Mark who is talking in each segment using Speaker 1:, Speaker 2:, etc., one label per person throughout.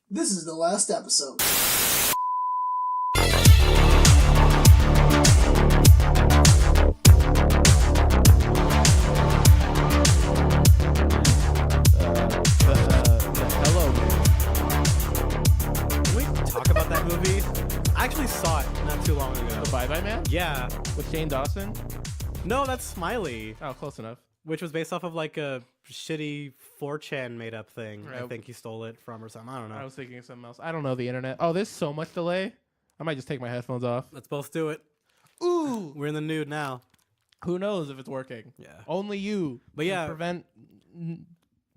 Speaker 1: This is the last episode.
Speaker 2: Hello. Can we talk about that movie? I actually saw it not too long ago.
Speaker 3: The Bye Bye Man?
Speaker 2: Yeah.
Speaker 3: With Shane Dawson?
Speaker 2: No, that's Smiley,
Speaker 3: Oh, close enough.
Speaker 2: which was based off of like a shitty 4chan made up thing. I
Speaker 3: Right.
Speaker 2: think he stole it from or something. I don't know.
Speaker 3: I was thinking of something else. I don't know the internet. Oh, there's so much delay. I might just take my headphones off.
Speaker 2: Let's both do it.
Speaker 3: Ooh!
Speaker 2: We're in the nude now.
Speaker 3: Who knows if it's working?
Speaker 2: Yeah.
Speaker 3: Only you.
Speaker 2: But
Speaker 3: can
Speaker 2: yeah.
Speaker 3: Prevent.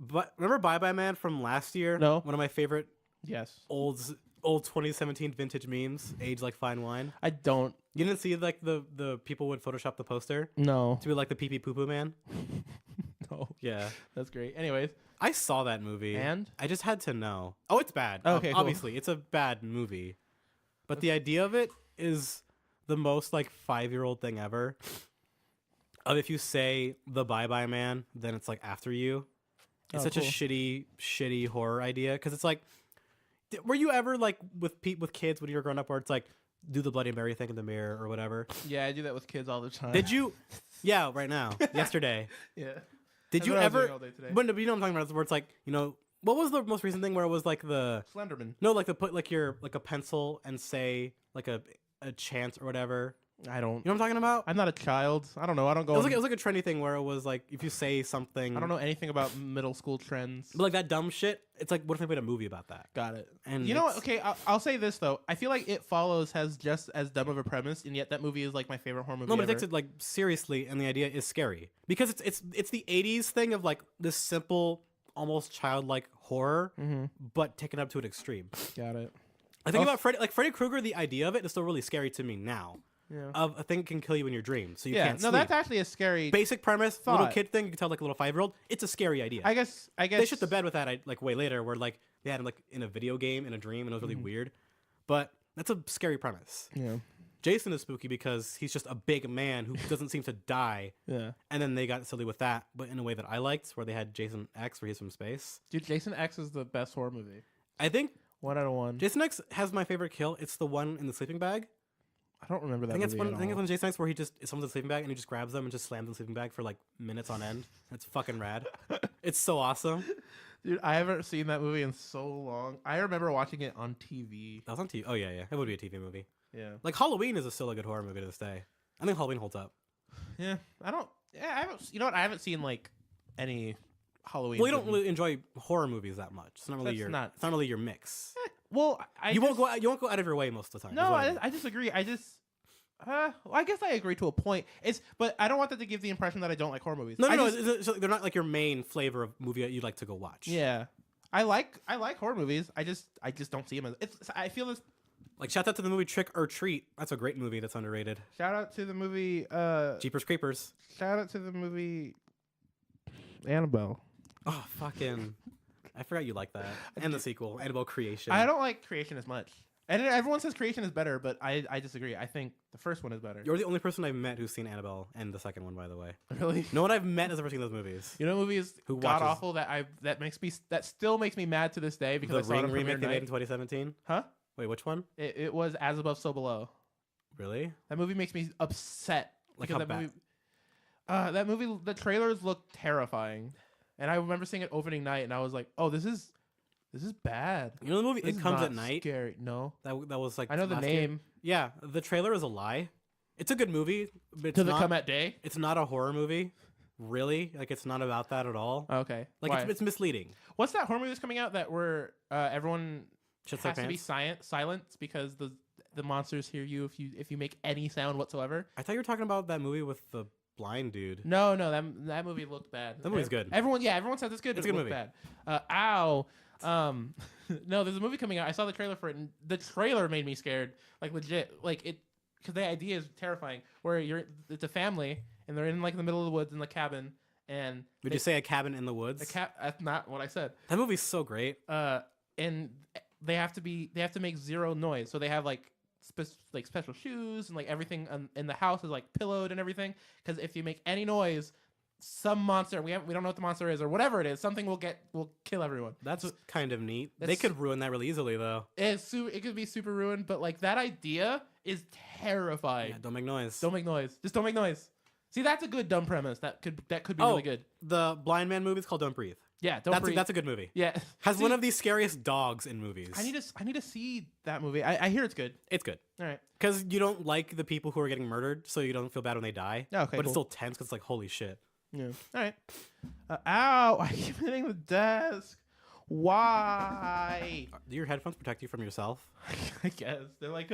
Speaker 2: But remember Bye Bye Man from last year?
Speaker 3: No.
Speaker 2: One of my favorite
Speaker 3: Yes.
Speaker 2: old 2017 vintage memes, aged like fine wine.
Speaker 3: I don't.
Speaker 2: You didn't see like the people would Photoshop the poster
Speaker 3: No.
Speaker 2: to be like the pee pee poo poo man?
Speaker 3: No.
Speaker 2: Yeah.
Speaker 3: That's great. Anyways.
Speaker 2: I saw that movie.
Speaker 3: And?
Speaker 2: I just had to know. Oh, it's bad.
Speaker 3: Okay, cool.
Speaker 2: Obviously, it's a bad movie. But the idea of it is the most like 5-year-old thing ever. Of if you say the Bye Bye Man, then it's like after you. It's
Speaker 3: Oh,
Speaker 2: such
Speaker 3: cool.
Speaker 2: a shitty horror idea because it's like, were you ever like with kids when you were growing up where it's like do the Bloody Mary thing in the mirror or whatever?
Speaker 3: Yeah, I do that with kids all the time.
Speaker 2: Did you? Yeah, right now. Yesterday.
Speaker 3: Yeah.
Speaker 2: Did
Speaker 3: That's
Speaker 2: you
Speaker 3: what I was doing
Speaker 2: ever?
Speaker 3: all day today.
Speaker 2: But you know what I'm talking about? It's where it's like, you know, what was the most recent thing where it was like the
Speaker 3: Slenderman.
Speaker 2: no, like to put like your like a pencil and say like a chant or whatever.
Speaker 3: I don't.
Speaker 2: You know what I'm talking about?
Speaker 3: I'm not a child. I don't know. I don't go.
Speaker 2: It was like a trendy thing where it was like if you say something.
Speaker 3: I don't know anything about middle school trends.
Speaker 2: But like that dumb shit. It's like what if they made a movie about that?
Speaker 3: Got it.
Speaker 2: And
Speaker 3: You know what?
Speaker 2: it's-
Speaker 3: Okay, I'll say this though. I feel like It Follows has just as dumb of a premise, and yet that movie is like my favorite horror movie
Speaker 2: No, but it
Speaker 3: ever.
Speaker 2: takes it like seriously, and the idea is scary because it's the '80s thing of like this simple, almost childlike horror,
Speaker 3: Mm-hmm.
Speaker 2: but taken up to an extreme.
Speaker 3: Got it.
Speaker 2: I think
Speaker 3: Also-
Speaker 2: about Freddy Krueger. The idea of it is still really scary to me now.
Speaker 3: Yeah.
Speaker 2: Of a thing that can kill you in your dreams, so you
Speaker 3: Yeah.
Speaker 2: can't
Speaker 3: No,
Speaker 2: sleep.
Speaker 3: that's actually a scary.
Speaker 2: Basic premise, little
Speaker 3: thought.
Speaker 2: kid thing. You can tell like a little 5-year-old. It's a scary idea.
Speaker 3: I guess.
Speaker 2: They shit the bed with that like way later, where like they had him like in a video game in a dream, and it was really weird. But that's a scary premise.
Speaker 3: Yeah.
Speaker 2: Jason is spooky because he's just a big man who doesn't seem to die.
Speaker 3: Yeah.
Speaker 2: And then they got silly with that, but in a way that I liked, where they had Jason X, where he's from space.
Speaker 3: Dude, Jason X is the best horror movie.
Speaker 2: I think
Speaker 3: 1 out of 1.
Speaker 2: Jason X has my favorite kill. It's the one in the sleeping bag.
Speaker 3: I don't remember that
Speaker 2: I think it's
Speaker 3: movie
Speaker 2: one.
Speaker 3: at
Speaker 2: I think it's
Speaker 3: all.
Speaker 2: one Jason X where he just someone's in the sleeping bag and he just grabs them and just slams the sleeping bag for like minutes on end. It's fucking rad. It's so awesome.
Speaker 3: Dude, I haven't seen that movie in so long. I remember watching it on TV.
Speaker 2: That was on TV. Oh yeah. It would be a TV movie.
Speaker 3: Yeah.
Speaker 2: Like Halloween is still a good horror movie to this day. I think Halloween holds up.
Speaker 3: Yeah. I don't. Yeah. I haven't. You know what? I haven't seen like any Halloween.
Speaker 2: Well, you don't really enjoy horror movies that much. It's not really
Speaker 3: That's
Speaker 2: It's not really your mix.
Speaker 3: Well,
Speaker 2: You won't go out of your way most of the time.
Speaker 3: No,
Speaker 2: is what I mean.
Speaker 3: I disagree. Well, I guess I agree to a point. But I don't want that to give the impression that I don't like horror movies.
Speaker 2: No,
Speaker 3: I
Speaker 2: no,
Speaker 3: just-
Speaker 2: they're not like your main flavor of movie that you'd like to go watch.
Speaker 3: Yeah, I like horror movies. I just don't see them as. I feel this.
Speaker 2: Like shout out to the movie Trick or Treat. That's a great movie that's underrated.
Speaker 3: Shout out to the movie.
Speaker 2: Jeepers Creepers.
Speaker 3: Shout out to the movie. Annabelle.
Speaker 2: Oh fucking! I forgot you like that. And the sequel, Annabelle Creation.
Speaker 3: I don't like Creation as much. And everyone says Creation is better, but I disagree. I think the first one is better.
Speaker 2: You're the only person I've met who's seen Annabelle and the second one, by the way.
Speaker 3: Really?
Speaker 2: No one I've met has ever seen those movies.
Speaker 3: You know, movie is
Speaker 2: Who
Speaker 3: god
Speaker 2: watches-
Speaker 3: awful that still makes me mad to this day because
Speaker 2: The
Speaker 3: I saw it
Speaker 2: Ring
Speaker 3: on premiere
Speaker 2: remake they made in
Speaker 3: night.
Speaker 2: 2017.
Speaker 3: Huh?
Speaker 2: Wait, which one?
Speaker 3: It was As Above, So Below.
Speaker 2: Really?
Speaker 3: That movie makes me upset.
Speaker 2: Like
Speaker 3: because
Speaker 2: how bad?
Speaker 3: That movie, the trailers look terrifying, and I remember seeing it opening night, and I was like, "Oh, this is bad."
Speaker 2: You know the movie
Speaker 3: This
Speaker 2: It
Speaker 3: is
Speaker 2: Comes
Speaker 3: not
Speaker 2: at Night.
Speaker 3: Scary. No,
Speaker 2: That was like
Speaker 3: I know the
Speaker 2: last year?
Speaker 3: name.
Speaker 2: Yeah, the trailer is a lie. It's a good movie, but it's
Speaker 3: Does it
Speaker 2: not.
Speaker 3: come at day?
Speaker 2: It's not a horror movie, really. Like it's not about that at all.
Speaker 3: Okay.
Speaker 2: Like
Speaker 3: Why?
Speaker 2: it's misleading.
Speaker 3: What's that horror movie that's coming out that where everyone
Speaker 2: Shits
Speaker 3: has
Speaker 2: their
Speaker 3: to be
Speaker 2: pants.
Speaker 3: silent because the monsters hear you if you make any sound whatsoever?
Speaker 2: I thought you were talking about that movie with the blind dude.
Speaker 3: No, that movie looked bad.
Speaker 2: That movie's good.
Speaker 3: Everyone says it's good.
Speaker 2: It's
Speaker 3: But
Speaker 2: a good
Speaker 3: it looked
Speaker 2: movie.
Speaker 3: bad. Ow. No, there's a movie coming out. I saw the trailer for it, and the trailer made me scared. Like legit, like it, because the idea is terrifying. Where it's a family, and they're in like the middle of the woods in the cabin, and
Speaker 2: Would you say A Cabin in the Woods?
Speaker 3: That's not what I said.
Speaker 2: That movie's so great.
Speaker 3: And they have to make zero noise, so they have like special shoes and like everything in the house is like pillowed and everything. Because if you make any noise, some monster. We don't know what the monster is or whatever it is. Something will kill everyone.
Speaker 2: That's kind of neat. They
Speaker 3: that's-
Speaker 2: could ruin that really easily, though.
Speaker 3: It could be super ruined, but like that idea is terrifying.
Speaker 2: Yeah, don't make noise.
Speaker 3: Don't make noise. Just don't make noise. See, that's a good dumb premise. That could be
Speaker 2: Oh,
Speaker 3: really good.
Speaker 2: The Blind Man movie is called Don't Breathe.
Speaker 3: Yeah, don't breathe.
Speaker 2: That's a good movie.
Speaker 3: Yeah,
Speaker 2: Has
Speaker 3: See,
Speaker 2: one of the scariest dogs in movies.
Speaker 3: I need to see that movie. I hear it's good.
Speaker 2: It's good.
Speaker 3: All right.
Speaker 2: Because you don't like the people who are getting murdered, so you don't feel bad when they die.
Speaker 3: Yeah, okay,
Speaker 2: but it's
Speaker 3: cool.
Speaker 2: still tense because it's like, holy shit.
Speaker 3: Yeah. All right. Ow! I keep hitting the desk. Why?
Speaker 2: Do your headphones protect you from yourself?
Speaker 3: I guess they're like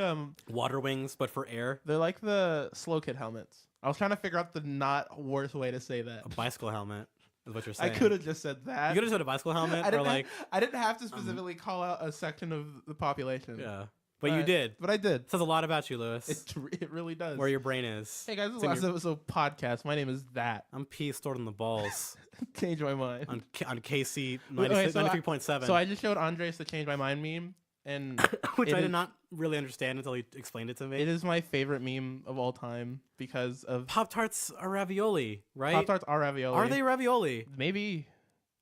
Speaker 2: Water wings, but for air.
Speaker 3: they're like the Slow Kid helmets. I was trying to figure out the not worst way to say that.
Speaker 2: A bicycle helmet is what you're
Speaker 3: I
Speaker 2: saying.
Speaker 3: could have just said that.
Speaker 2: You could have said a bicycle helmet,
Speaker 3: I
Speaker 2: or
Speaker 3: didn't,
Speaker 2: like,
Speaker 3: I didn't have to specifically call out a section of the population.
Speaker 2: yeah. But you
Speaker 3: Alright,
Speaker 2: did.
Speaker 3: But I did.
Speaker 2: It says a lot about you, Lewis.
Speaker 3: It really does.
Speaker 2: Where your brain is.
Speaker 3: Hey guys, this is
Speaker 2: It's
Speaker 3: the
Speaker 2: in
Speaker 3: last episode podcast. My name is That.
Speaker 2: I'm pee stored in the balls
Speaker 3: Change my mind.
Speaker 2: on KC
Speaker 3: Wait, okay, so
Speaker 2: 93.7.
Speaker 3: So I just showed Andres the Change My Mind meme, and
Speaker 2: which
Speaker 3: it
Speaker 2: I
Speaker 3: is-
Speaker 2: did not really understand until he explained it to me.
Speaker 3: it is my favorite meme of all time because of
Speaker 2: Pop-Tarts are ravioli, right?
Speaker 3: Pop-Tarts are ravioli.
Speaker 2: Are they ravioli?
Speaker 3: Maybe.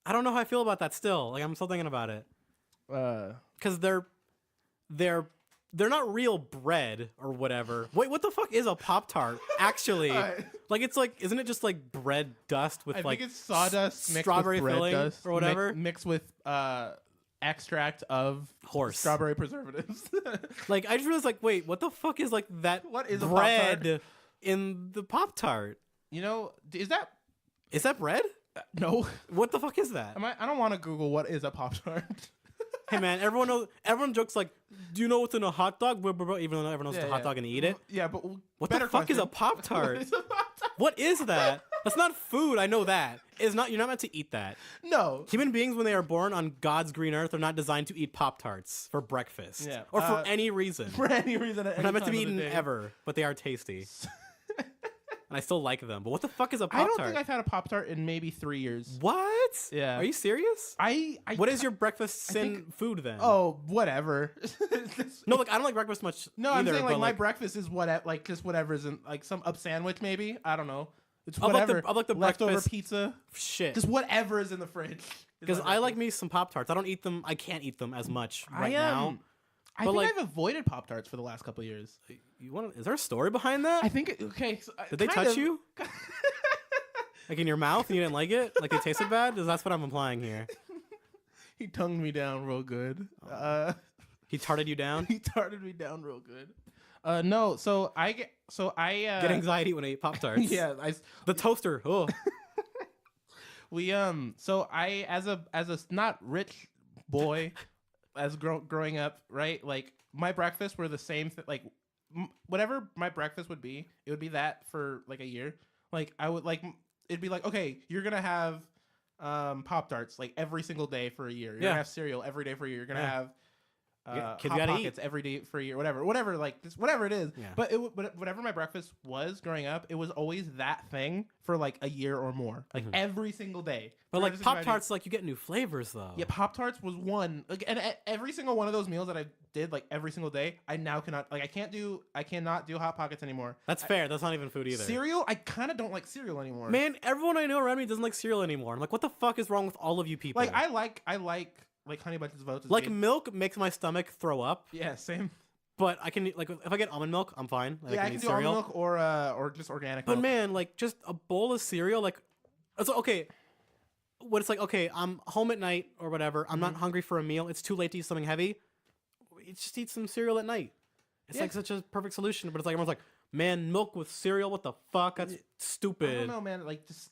Speaker 2: I don't know how I feel about that still. Like, I'm still thinking about it. Because they're not real bread or whatever. Wait, what the fuck is a Pop-Tart? Actually, like, it's like, isn't it just like bread dust with
Speaker 3: I
Speaker 2: like
Speaker 3: think it's sawdust mixed
Speaker 2: strawberry
Speaker 3: with bread
Speaker 2: filling
Speaker 3: dust
Speaker 2: or whatever?
Speaker 3: mixed with extract of
Speaker 2: Horse.
Speaker 3: strawberry preservatives.
Speaker 2: Like, I just realized, like, wait, what the fuck is like that
Speaker 3: What is a
Speaker 2: bread
Speaker 3: Pop-Tart?
Speaker 2: in the Pop-Tart?
Speaker 3: You know, is that
Speaker 2: Is that bread?
Speaker 3: no?
Speaker 2: What the fuck is that?
Speaker 3: I don't want to Google what is a Pop-Tart.
Speaker 2: Hey man, everyone jokes like, do you know what's in a hot dog? Blah, blah, blah, even though everyone knows it's a hot dog and eat it.
Speaker 3: Yeah, but
Speaker 2: What
Speaker 3: better
Speaker 2: the fuck is a
Speaker 3: question.
Speaker 2: Pop-Tart?
Speaker 3: What is a Pop-Tart?
Speaker 2: What is that? That's not food. I know that. It's not. You're not meant to eat that.
Speaker 3: No.
Speaker 2: Human beings, when they are born on God's green earth, are not designed to eat Pop-Tarts for breakfast.
Speaker 3: Yeah,
Speaker 2: Or for any reason.
Speaker 3: For any reason,
Speaker 2: They're not meant to be eaten ever, but they are tasty. And I still like them. But what the fuck is a
Speaker 3: I
Speaker 2: Pop-Tart?
Speaker 3: don't think I've had a Pop-Tart in maybe 3 years.
Speaker 2: What?
Speaker 3: Yeah.
Speaker 2: Are you serious? What is your breakfast sin food then?
Speaker 3: Oh, whatever.
Speaker 2: No, like I don't like breakfast much.
Speaker 3: No,
Speaker 2: either,
Speaker 3: I'm saying like
Speaker 2: but,
Speaker 3: my breakfast is like just whatever's in like some up sandwich maybe. I don't know. It's
Speaker 2: I like the-
Speaker 3: whatever.
Speaker 2: I like the
Speaker 3: leftover
Speaker 2: breakfast-
Speaker 3: pizza.
Speaker 2: shit.
Speaker 3: Just whatever is in the fridge.
Speaker 2: Because I like me some Pop-Tarts. I don't eat them. I can't eat them as much right now.
Speaker 3: I
Speaker 2: But,
Speaker 3: think
Speaker 2: like-
Speaker 3: I've avoided Pop-Tarts for the last couple of years.
Speaker 2: You want? Is there a story behind that?
Speaker 3: I think okay. So,
Speaker 2: Did they
Speaker 3: kind
Speaker 2: touch
Speaker 3: of-
Speaker 2: you? Like in your mouth and you didn't like it? Like they tasted bad? That's what I'm implying here.
Speaker 3: He tongued me down real good.
Speaker 2: He tarted you down?
Speaker 3: He tarted me down real good. No, so I
Speaker 2: Get anxiety when I eat Pop-Tarts.
Speaker 3: yeah,
Speaker 2: The toaster. Oh.
Speaker 3: So I as a not rich boy as growing up, right? Like my breakfast were the same like whatever my breakfast would be, it would be that for like a year. Like I would like it'd be like, okay, you're going to have Pop-Tarts like every single day for a year. You're going to have cereal every day for a year. You're going to have
Speaker 2: kids
Speaker 3: Hot
Speaker 2: gotta
Speaker 3: Pockets every day for a year, whatever, like just whatever it is.
Speaker 2: Yeah.
Speaker 3: But whatever my breakfast was growing up, it was always that thing for like a year or more, like every single day.
Speaker 2: But like
Speaker 3: 365
Speaker 2: Pop-Tarts, like you get new flavors though.
Speaker 3: yeah, Pop-Tarts was one. Like, and every single one of those meals that I did, like every single day, I now cannot, like, I cannot do Hot Pockets anymore.
Speaker 2: That's fair. That's not even food either.
Speaker 3: Cereal, I kind of don't like cereal anymore.
Speaker 2: Man, everyone I know around me doesn't like cereal anymore. I'm like, what the fuck is wrong with all of you people?
Speaker 3: Like, I like Honey Bunches of Oats. is
Speaker 2: like
Speaker 3: good.
Speaker 2: milk makes my stomach throw up,
Speaker 3: Yeah, same.
Speaker 2: but I can like if I get almond milk, I'm fine. Like,
Speaker 3: Yeah, I
Speaker 2: eat
Speaker 3: can do
Speaker 2: cereal.
Speaker 3: almond milk or just organic
Speaker 2: But
Speaker 3: milk.
Speaker 2: man, like just a bowl of cereal, like it's okay. What it's like, okay, I'm home at night or whatever. I'm not hungry for a meal. It's too late to eat something heavy. You just eat some cereal at night. It's
Speaker 3: Yeah.
Speaker 2: like such a perfect solution. But it's like everyone's like, man, milk with cereal. What the fuck? That's
Speaker 3: I
Speaker 2: stupid.
Speaker 3: don't know, man. Like, just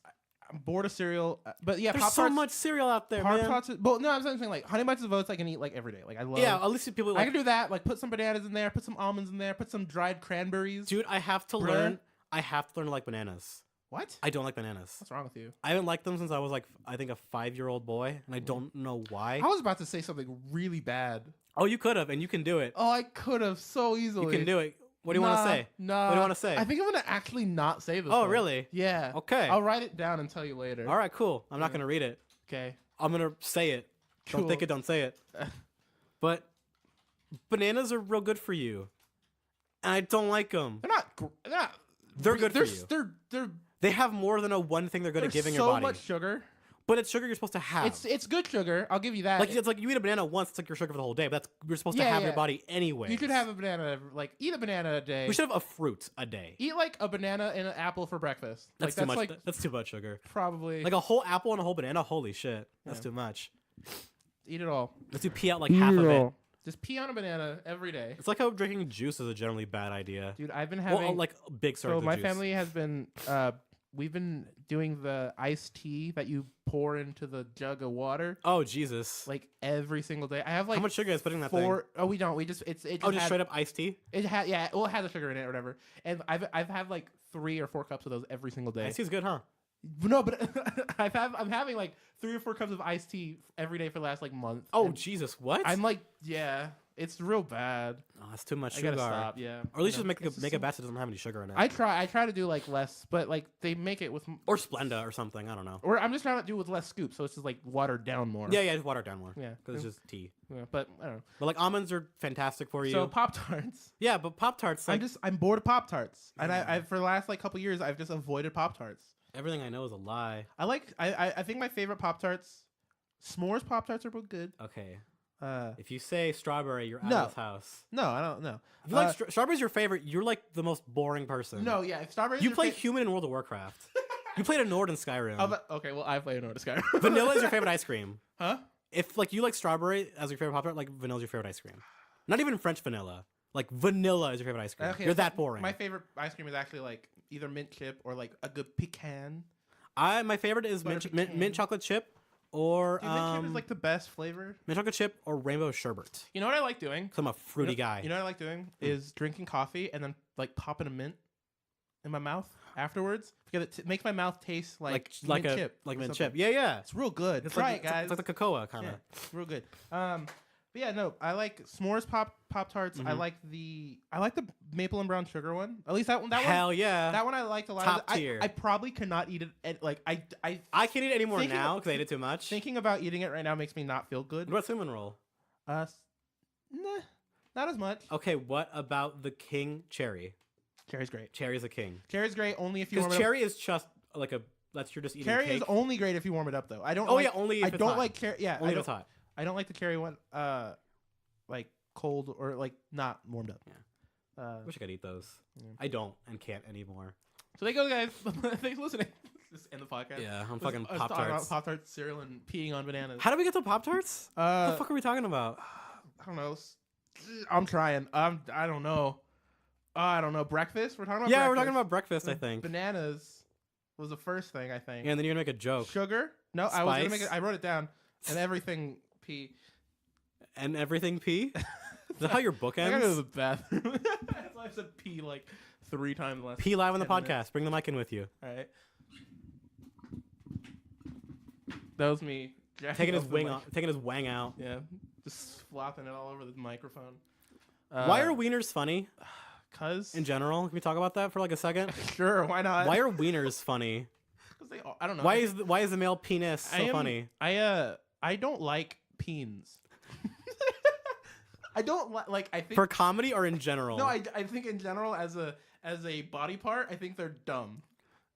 Speaker 3: I'm bored of cereal. But yeah,
Speaker 2: There's
Speaker 3: Pop-Tarts,
Speaker 2: so much cereal out there, man.
Speaker 3: Pop-Tarts. But no, I'm saying like Honey Bunches of Oats. I can eat like every day. Like I love.
Speaker 2: Yeah, at least people
Speaker 3: I
Speaker 2: like.
Speaker 3: can do that. Like put some bananas in there, put some almonds in there, put some dried cranberries.
Speaker 2: Dude, I have to
Speaker 3: Bruh.
Speaker 2: learn. I have to learn to like bananas.
Speaker 3: What?
Speaker 2: I don't like bananas.
Speaker 3: What's wrong with you?
Speaker 2: I haven't liked them since I was like, I think a 5-year-old boy, and I don't know why.
Speaker 3: I was about to say something really bad.
Speaker 2: Oh, you could have, and you can do it.
Speaker 3: Oh, I could have so easily.
Speaker 2: You can do it. What do you want to say?
Speaker 3: Nah.
Speaker 2: What do you want to say?
Speaker 3: I think I'm gonna actually not say this.
Speaker 2: Oh,
Speaker 3: one.
Speaker 2: really?
Speaker 3: Yeah.
Speaker 2: Okay.
Speaker 3: I'll write it down and tell you later.
Speaker 2: All right, cool. I'm not going to read it.
Speaker 3: Okay.
Speaker 2: I'm going to say it. Don't
Speaker 3: Cool.
Speaker 2: think it, don't say it. But bananas are real good for you. And I don't like them.
Speaker 3: They're not.
Speaker 2: They're good for you.
Speaker 3: They're
Speaker 2: They have more than a one thing they're good at
Speaker 3: There's
Speaker 2: giving
Speaker 3: so
Speaker 2: your body.
Speaker 3: much sugar.
Speaker 2: But it's sugar you're supposed to have.
Speaker 3: It's good sugar. I'll give you that.
Speaker 2: Like it's like you eat a banana once, it's like your sugar for the whole day. But you're supposed to have your body anyway.
Speaker 3: You should have a banana. Like eat a banana a day.
Speaker 2: We should have a fruit a day.
Speaker 3: Eat like a banana and an apple for breakfast.
Speaker 2: That's
Speaker 3: like,
Speaker 2: too much.
Speaker 3: Like,
Speaker 2: that's too much sugar.
Speaker 3: Probably
Speaker 2: Like a whole apple and a whole banana. Holy shit, that's too much.
Speaker 3: Eat it all.
Speaker 2: Let's do pee out like half of it.
Speaker 3: Just pee on a banana every day.
Speaker 2: It's like how drinking juice is a generally bad idea.
Speaker 3: Dude, I've been having
Speaker 2: like big serves
Speaker 3: So
Speaker 2: of
Speaker 3: my
Speaker 2: juice.
Speaker 3: family has been we've been doing the iced tea that you pour into the jug of water
Speaker 2: Oh Jesus!
Speaker 3: like every single day. I have like
Speaker 2: How much sugar is putting in that
Speaker 3: four.
Speaker 2: thing?
Speaker 3: Oh, we don't. We just it just
Speaker 2: Just
Speaker 3: had,
Speaker 2: straight up iced tea.
Speaker 3: It had Well, it has a sugar in it or whatever. And I've had like 3 or 4 cups of those every single day.
Speaker 2: Iced tea's good, huh?
Speaker 3: No, but I'm having like 3 or 4 cups of iced tea every day for the last like month.
Speaker 2: Oh
Speaker 3: And
Speaker 2: Jesus! What?
Speaker 3: I'm like, yeah, it's real bad.
Speaker 2: Oh, that's too much
Speaker 3: I
Speaker 2: sugar.
Speaker 3: gotta stop. Yeah,
Speaker 2: Or at least
Speaker 3: No,
Speaker 2: just
Speaker 3: it's
Speaker 2: make a batch that doesn't have any sugar in it.
Speaker 3: I try to do like less, but like they make it with
Speaker 2: Or Splenda or something. I don't know.
Speaker 3: Or I'm just trying to do with less scoops, so it's just like watered down more.
Speaker 2: Yeah, just water it down more.
Speaker 3: Yeah.
Speaker 2: Because it's just tea.
Speaker 3: Yeah, but I don't know.
Speaker 2: But like almonds are fantastic for you.
Speaker 3: So Pop-Tarts.
Speaker 2: Yeah, but Pop-Tarts, like
Speaker 3: I'm bored of Pop-Tarts, and I for the last like couple years I've just avoided Pop-Tarts.
Speaker 2: everything I know is a lie.
Speaker 3: I think my favorite Pop-Tarts, s'mores Pop-Tarts are both good.
Speaker 2: Okay.
Speaker 3: Uh,
Speaker 2: If you say strawberry, you're out
Speaker 3: No.
Speaker 2: of this house.
Speaker 3: no, I don't know.
Speaker 2: If you like strawberry's your favorite, you're like the most boring person.
Speaker 3: No, yeah, if strawberries.
Speaker 2: You play human in World of Warcraft. You played a Nord in Skyrim.
Speaker 3: Okay, well I play Nord Skyrim.
Speaker 2: Vanilla is your favorite ice cream.
Speaker 3: Huh?
Speaker 2: If like you like strawberry as your favorite Pop-Tart, like vanilla is your favorite ice cream. Not even French vanilla. Like vanilla is your favorite ice cream.
Speaker 3: Okay,
Speaker 2: You're that boring.
Speaker 3: My favorite ice cream is actually like either mint chip or like a good pecan.
Speaker 2: My favorite is mint chocolate chip or
Speaker 3: Dude, mint chip is like the best flavor.
Speaker 2: mint chocolate chip or rainbow sherbet.
Speaker 3: You know what I like doing?
Speaker 2: 'Cause I'm a fruity guy.
Speaker 3: You know what I like doing is drinking coffee and then like popping a mint in my mouth afterwards because it makes my mouth taste like mint chip.
Speaker 2: Like
Speaker 3: or
Speaker 2: mint
Speaker 3: something.
Speaker 2: chip. Yeah, yeah.
Speaker 3: It's real good.
Speaker 2: It's
Speaker 3: Try
Speaker 2: like,
Speaker 3: it, guys.
Speaker 2: It's like the cocoa kind of.
Speaker 3: Yeah, it's real good. But yeah, no, I like s'mores Pop-Tarts. I like the maple and brown sugar one. At least that one.
Speaker 2: Hell yeah.
Speaker 3: That one I liked a lot.
Speaker 2: Top tier.
Speaker 3: I probably cannot eat it. Like I
Speaker 2: can't eat it anymore
Speaker 3: thinking
Speaker 2: now
Speaker 3: of-
Speaker 2: because I ate it too much.
Speaker 3: thinking about eating it right now makes me not feel good.
Speaker 2: What about cinnamon roll?
Speaker 3: Nah, not as much.
Speaker 2: Okay, what about the king cherry?
Speaker 3: Cherry's great.
Speaker 2: Cherry's a king.
Speaker 3: Cherry's great only if you warm
Speaker 2: Because
Speaker 3: it up.
Speaker 2: cherry is just like you're just eating
Speaker 3: Cherry
Speaker 2: cake.
Speaker 3: is only great if you warm it up though. I don't.
Speaker 2: Oh,
Speaker 3: like,
Speaker 2: yeah, only if
Speaker 3: I
Speaker 2: it's
Speaker 3: don't
Speaker 2: hot.
Speaker 3: like cherry. Yeah,
Speaker 2: Only
Speaker 3: I
Speaker 2: if it's
Speaker 3: don't.
Speaker 2: hot.
Speaker 3: I don't like the cherry one. Like cold or like not warmed up.
Speaker 2: I wish I could eat those. I don't and can't anymore.
Speaker 3: So there you go, guys. Thanks for listening. Just end the podcast.
Speaker 2: Yeah, I'm
Speaker 3: Let's-
Speaker 2: fucking
Speaker 3: let's talk about
Speaker 2: Pop-Tarts.
Speaker 3: Pop-Tarts, cereal, and peeing on bananas.
Speaker 2: How did we get to Pop-Tarts? What the fuck are we talking about?
Speaker 3: I don't know. I'm trying. I don't know. I don't know. Breakfast? We're talking about
Speaker 2: Yeah,
Speaker 3: breakfast.
Speaker 2: we're talking about breakfast, I think.
Speaker 3: Bananas was the first thing, I think.
Speaker 2: Yeah, and then you're gonna make a joke.
Speaker 3: Sugar? No, I was gonna make
Speaker 2: Spice?
Speaker 3: it. I wrote it down. And everything pee.
Speaker 2: And everything pee? Is that how your book
Speaker 3: I gotta go to
Speaker 2: ends?
Speaker 3: the bathroom. That's why I said pee like 3 times less.
Speaker 2: Pee live on the
Speaker 3: 10
Speaker 2: podcast.
Speaker 3: minutes.
Speaker 2: Bring the mic in with you.
Speaker 3: All right. That was me.
Speaker 2: Taking his
Speaker 3: off the
Speaker 2: wing
Speaker 3: mic.
Speaker 2: off, taking his wang out.
Speaker 3: Yeah, just flopping it all over the microphone.
Speaker 2: Why are wieners funny
Speaker 3: Cause
Speaker 2: in general? Can we talk about that for like a second?
Speaker 3: sure, why not?
Speaker 2: Why are wieners funny?
Speaker 3: 'Cause they, I don't know.
Speaker 2: Why is the male penis so funny?
Speaker 3: I don't like peens. I don't like. I think
Speaker 2: For comedy or in general?
Speaker 3: no. I think in general as a body part, I think they're dumb.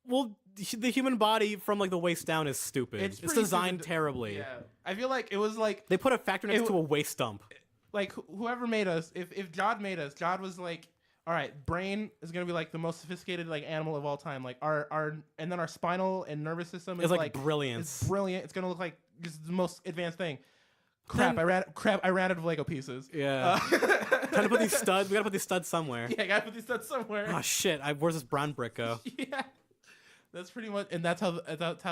Speaker 2: Well, the human body from like the waist down is stupid.
Speaker 3: It's
Speaker 2: It's
Speaker 3: pretty
Speaker 2: designed
Speaker 3: stupid.
Speaker 2: terribly.
Speaker 3: Yeah, I feel like it was like
Speaker 2: They put a factor next
Speaker 3: It
Speaker 2: to a waist stump.
Speaker 3: like whoever made us. If Jod made us, Jod was like, all right, brain is gonna be like the most sophisticated like animal of all time. Like our and then our spinal and nervous system is
Speaker 2: It's like brilliance.
Speaker 3: It's brilliant. It's gonna look like just the most advanced thing. Crap! I ran out of Lego pieces.
Speaker 2: Yeah. Trying to put these studs. We gotta put these studs somewhere.
Speaker 3: Yeah, I gotta put these stuff somewhere.
Speaker 2: Oh shit! Where's this brown brick go?
Speaker 3: Yeah, that's pretty much, and that's how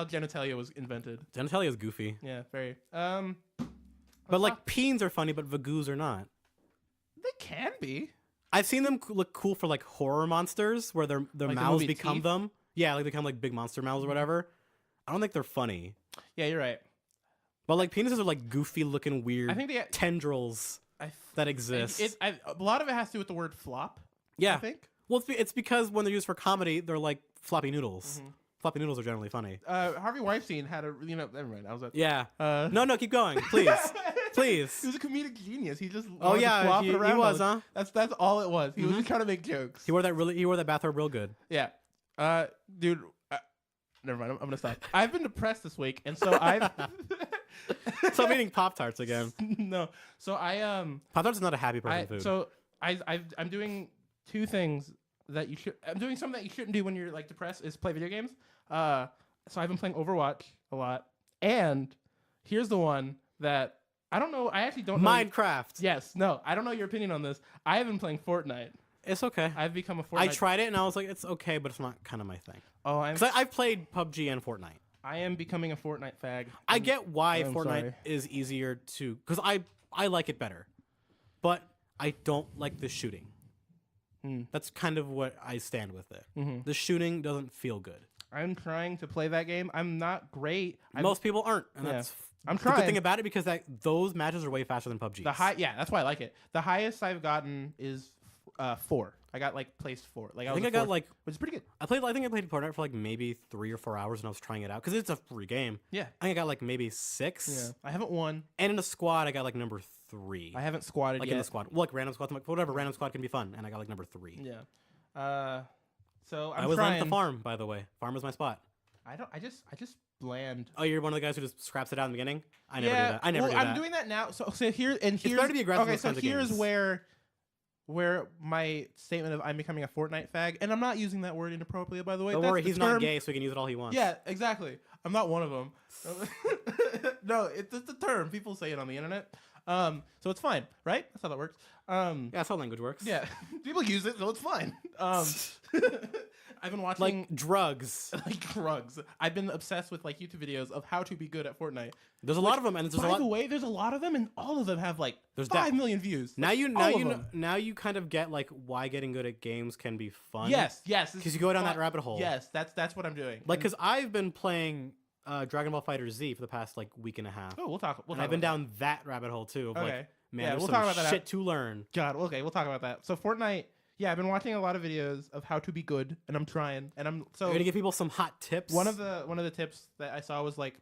Speaker 3: genitalia was invented.
Speaker 2: Genitalia is goofy.
Speaker 3: Yeah, very.
Speaker 2: But like peens are funny, but vagoos are not.
Speaker 3: They can be.
Speaker 2: I've seen them look cool for like horror monsters, where their
Speaker 3: Like the
Speaker 2: mouths
Speaker 3: movie
Speaker 2: become
Speaker 3: Teeth?
Speaker 2: them. Yeah, like they become like big monster mouths or whatever. I don't think they're funny.
Speaker 3: Yeah, you're right.
Speaker 2: But like penises are like goofy looking weird
Speaker 3: I think they.
Speaker 2: tendrils that exist.
Speaker 3: A lot of it has to do with the word flop.
Speaker 2: Yeah.
Speaker 3: I think.
Speaker 2: Well, it's because when they're used for comedy, they're like floppy noodles.
Speaker 3: Mm-hmm.
Speaker 2: Floppy noodles are generally funny.
Speaker 3: Harvey Weinstein had a never mind. I was at.
Speaker 2: Yeah.
Speaker 3: No,
Speaker 2: keep going, please, please.
Speaker 3: He was a comedic genius. He just
Speaker 2: Oh
Speaker 3: wanted to
Speaker 2: yeah,
Speaker 3: flop
Speaker 2: he
Speaker 3: it around
Speaker 2: was,
Speaker 3: all-
Speaker 2: huh?
Speaker 3: That's all it was. He was just trying to make jokes.
Speaker 2: He wore that bathrobe real good.
Speaker 3: Yeah. Dude, never mind. I'm gonna stop. I've been depressed this week, and so I've
Speaker 2: Stop eating Pop-Tarts again.
Speaker 3: no. So
Speaker 2: Pop-Tarts is not a happy person food.
Speaker 3: So I'm doing two things that you should. I'm doing something that you shouldn't do when you're like depressed is play video games. So I've been playing Overwatch a lot, and here's the one that I don't know. I actually don't know.
Speaker 2: Minecraft.
Speaker 3: Yes. No. I don't know your opinion on this. I have been playing Fortnite.
Speaker 2: It's okay.
Speaker 3: I've become a Fortnite.
Speaker 2: I tried it and I was like, it's okay, but it's not kind of my thing.
Speaker 3: Oh,
Speaker 2: Because I've played PUBG and Fortnite.
Speaker 3: I am becoming a Fortnite fag.
Speaker 2: I get why
Speaker 3: I'm
Speaker 2: Fortnite
Speaker 3: sorry.
Speaker 2: is easier to, because I like it better, but I don't like the shooting. That's kind of what I stand with it. The shooting doesn't feel good.
Speaker 3: I'm trying to play that game. I'm not great.
Speaker 2: Most people aren't, and that's
Speaker 3: I'm
Speaker 2: the
Speaker 3: trying.
Speaker 2: good thing about it because those matches are way faster than PUBG.
Speaker 3: That's why I like it. The highest I've gotten is 4. I got like placed 4. Like
Speaker 2: I think I got like,
Speaker 3: which is pretty good.
Speaker 2: I think I played Fortnite for like maybe 3 or 4 hours when I was trying it out because it's a free game.
Speaker 3: Yeah.
Speaker 2: I think I got like maybe 6.
Speaker 3: Yeah. I haven't won.
Speaker 2: And in a squad, I got like number 3.
Speaker 3: I haven't squatted
Speaker 2: like
Speaker 3: yet.
Speaker 2: in a squad. Well, like random squads. I'm like, whatever, random squad can be fun, and I got like number 3.
Speaker 3: Yeah. So
Speaker 2: I was at the farm, by the way. Farm was my spot.
Speaker 3: I just bland.
Speaker 2: Oh, you're one of the guys who just scraps it out in the beginning? I never do that. I never do that.
Speaker 3: I'm doing that now. So here's
Speaker 2: better to be aggressive in
Speaker 3: okay.
Speaker 2: those
Speaker 3: So
Speaker 2: kinds of
Speaker 3: here's
Speaker 2: games.
Speaker 3: where my statement of I'm becoming a Fortnite fag, and I'm not using that word inappropriately, by the way.
Speaker 2: Don't
Speaker 3: That's
Speaker 2: worry,
Speaker 3: the
Speaker 2: he's
Speaker 3: term.
Speaker 2: not gay, so he can use it all he wants.
Speaker 3: Yeah, exactly. I'm not one of them. No, it's the term. People say it on the internet. So it's fine, right? That's how that works.
Speaker 2: Yeah, that's how language works.
Speaker 3: Yeah, people use it, so it's fine. I've been watching
Speaker 2: Like drugs.
Speaker 3: like drugs. I've been obsessed with like YouTube videos of how to be good at Fortnite.
Speaker 2: There's a lot of them, and there's a
Speaker 3: By
Speaker 2: lot.
Speaker 3: the way, there's a lot of them, and all of them have like
Speaker 2: There's
Speaker 3: 5 million views.
Speaker 2: Now you
Speaker 3: All of
Speaker 2: know,
Speaker 3: them.
Speaker 2: now you kind of get like why getting good at games can be fun.
Speaker 3: Yes.
Speaker 2: Because you go down that rabbit hole.
Speaker 3: Yes, that's what I'm doing.
Speaker 2: Like, because I've been playing Dragon Ball Fighter Z for the past like week and a half.
Speaker 3: We'll talk.
Speaker 2: And I've been down that rabbit hole too. Of
Speaker 3: Okay.
Speaker 2: like, man,
Speaker 3: Yeah,
Speaker 2: there's
Speaker 3: we'll
Speaker 2: some
Speaker 3: talk about that
Speaker 2: shit to learn.
Speaker 3: God. Okay, we'll talk about that. So Fortnite. Yeah, I've been watching a lot of videos of how to be good, and I'm trying. And I'm so
Speaker 2: You're gonna give people some hot tips.
Speaker 3: one of the tips that I saw was like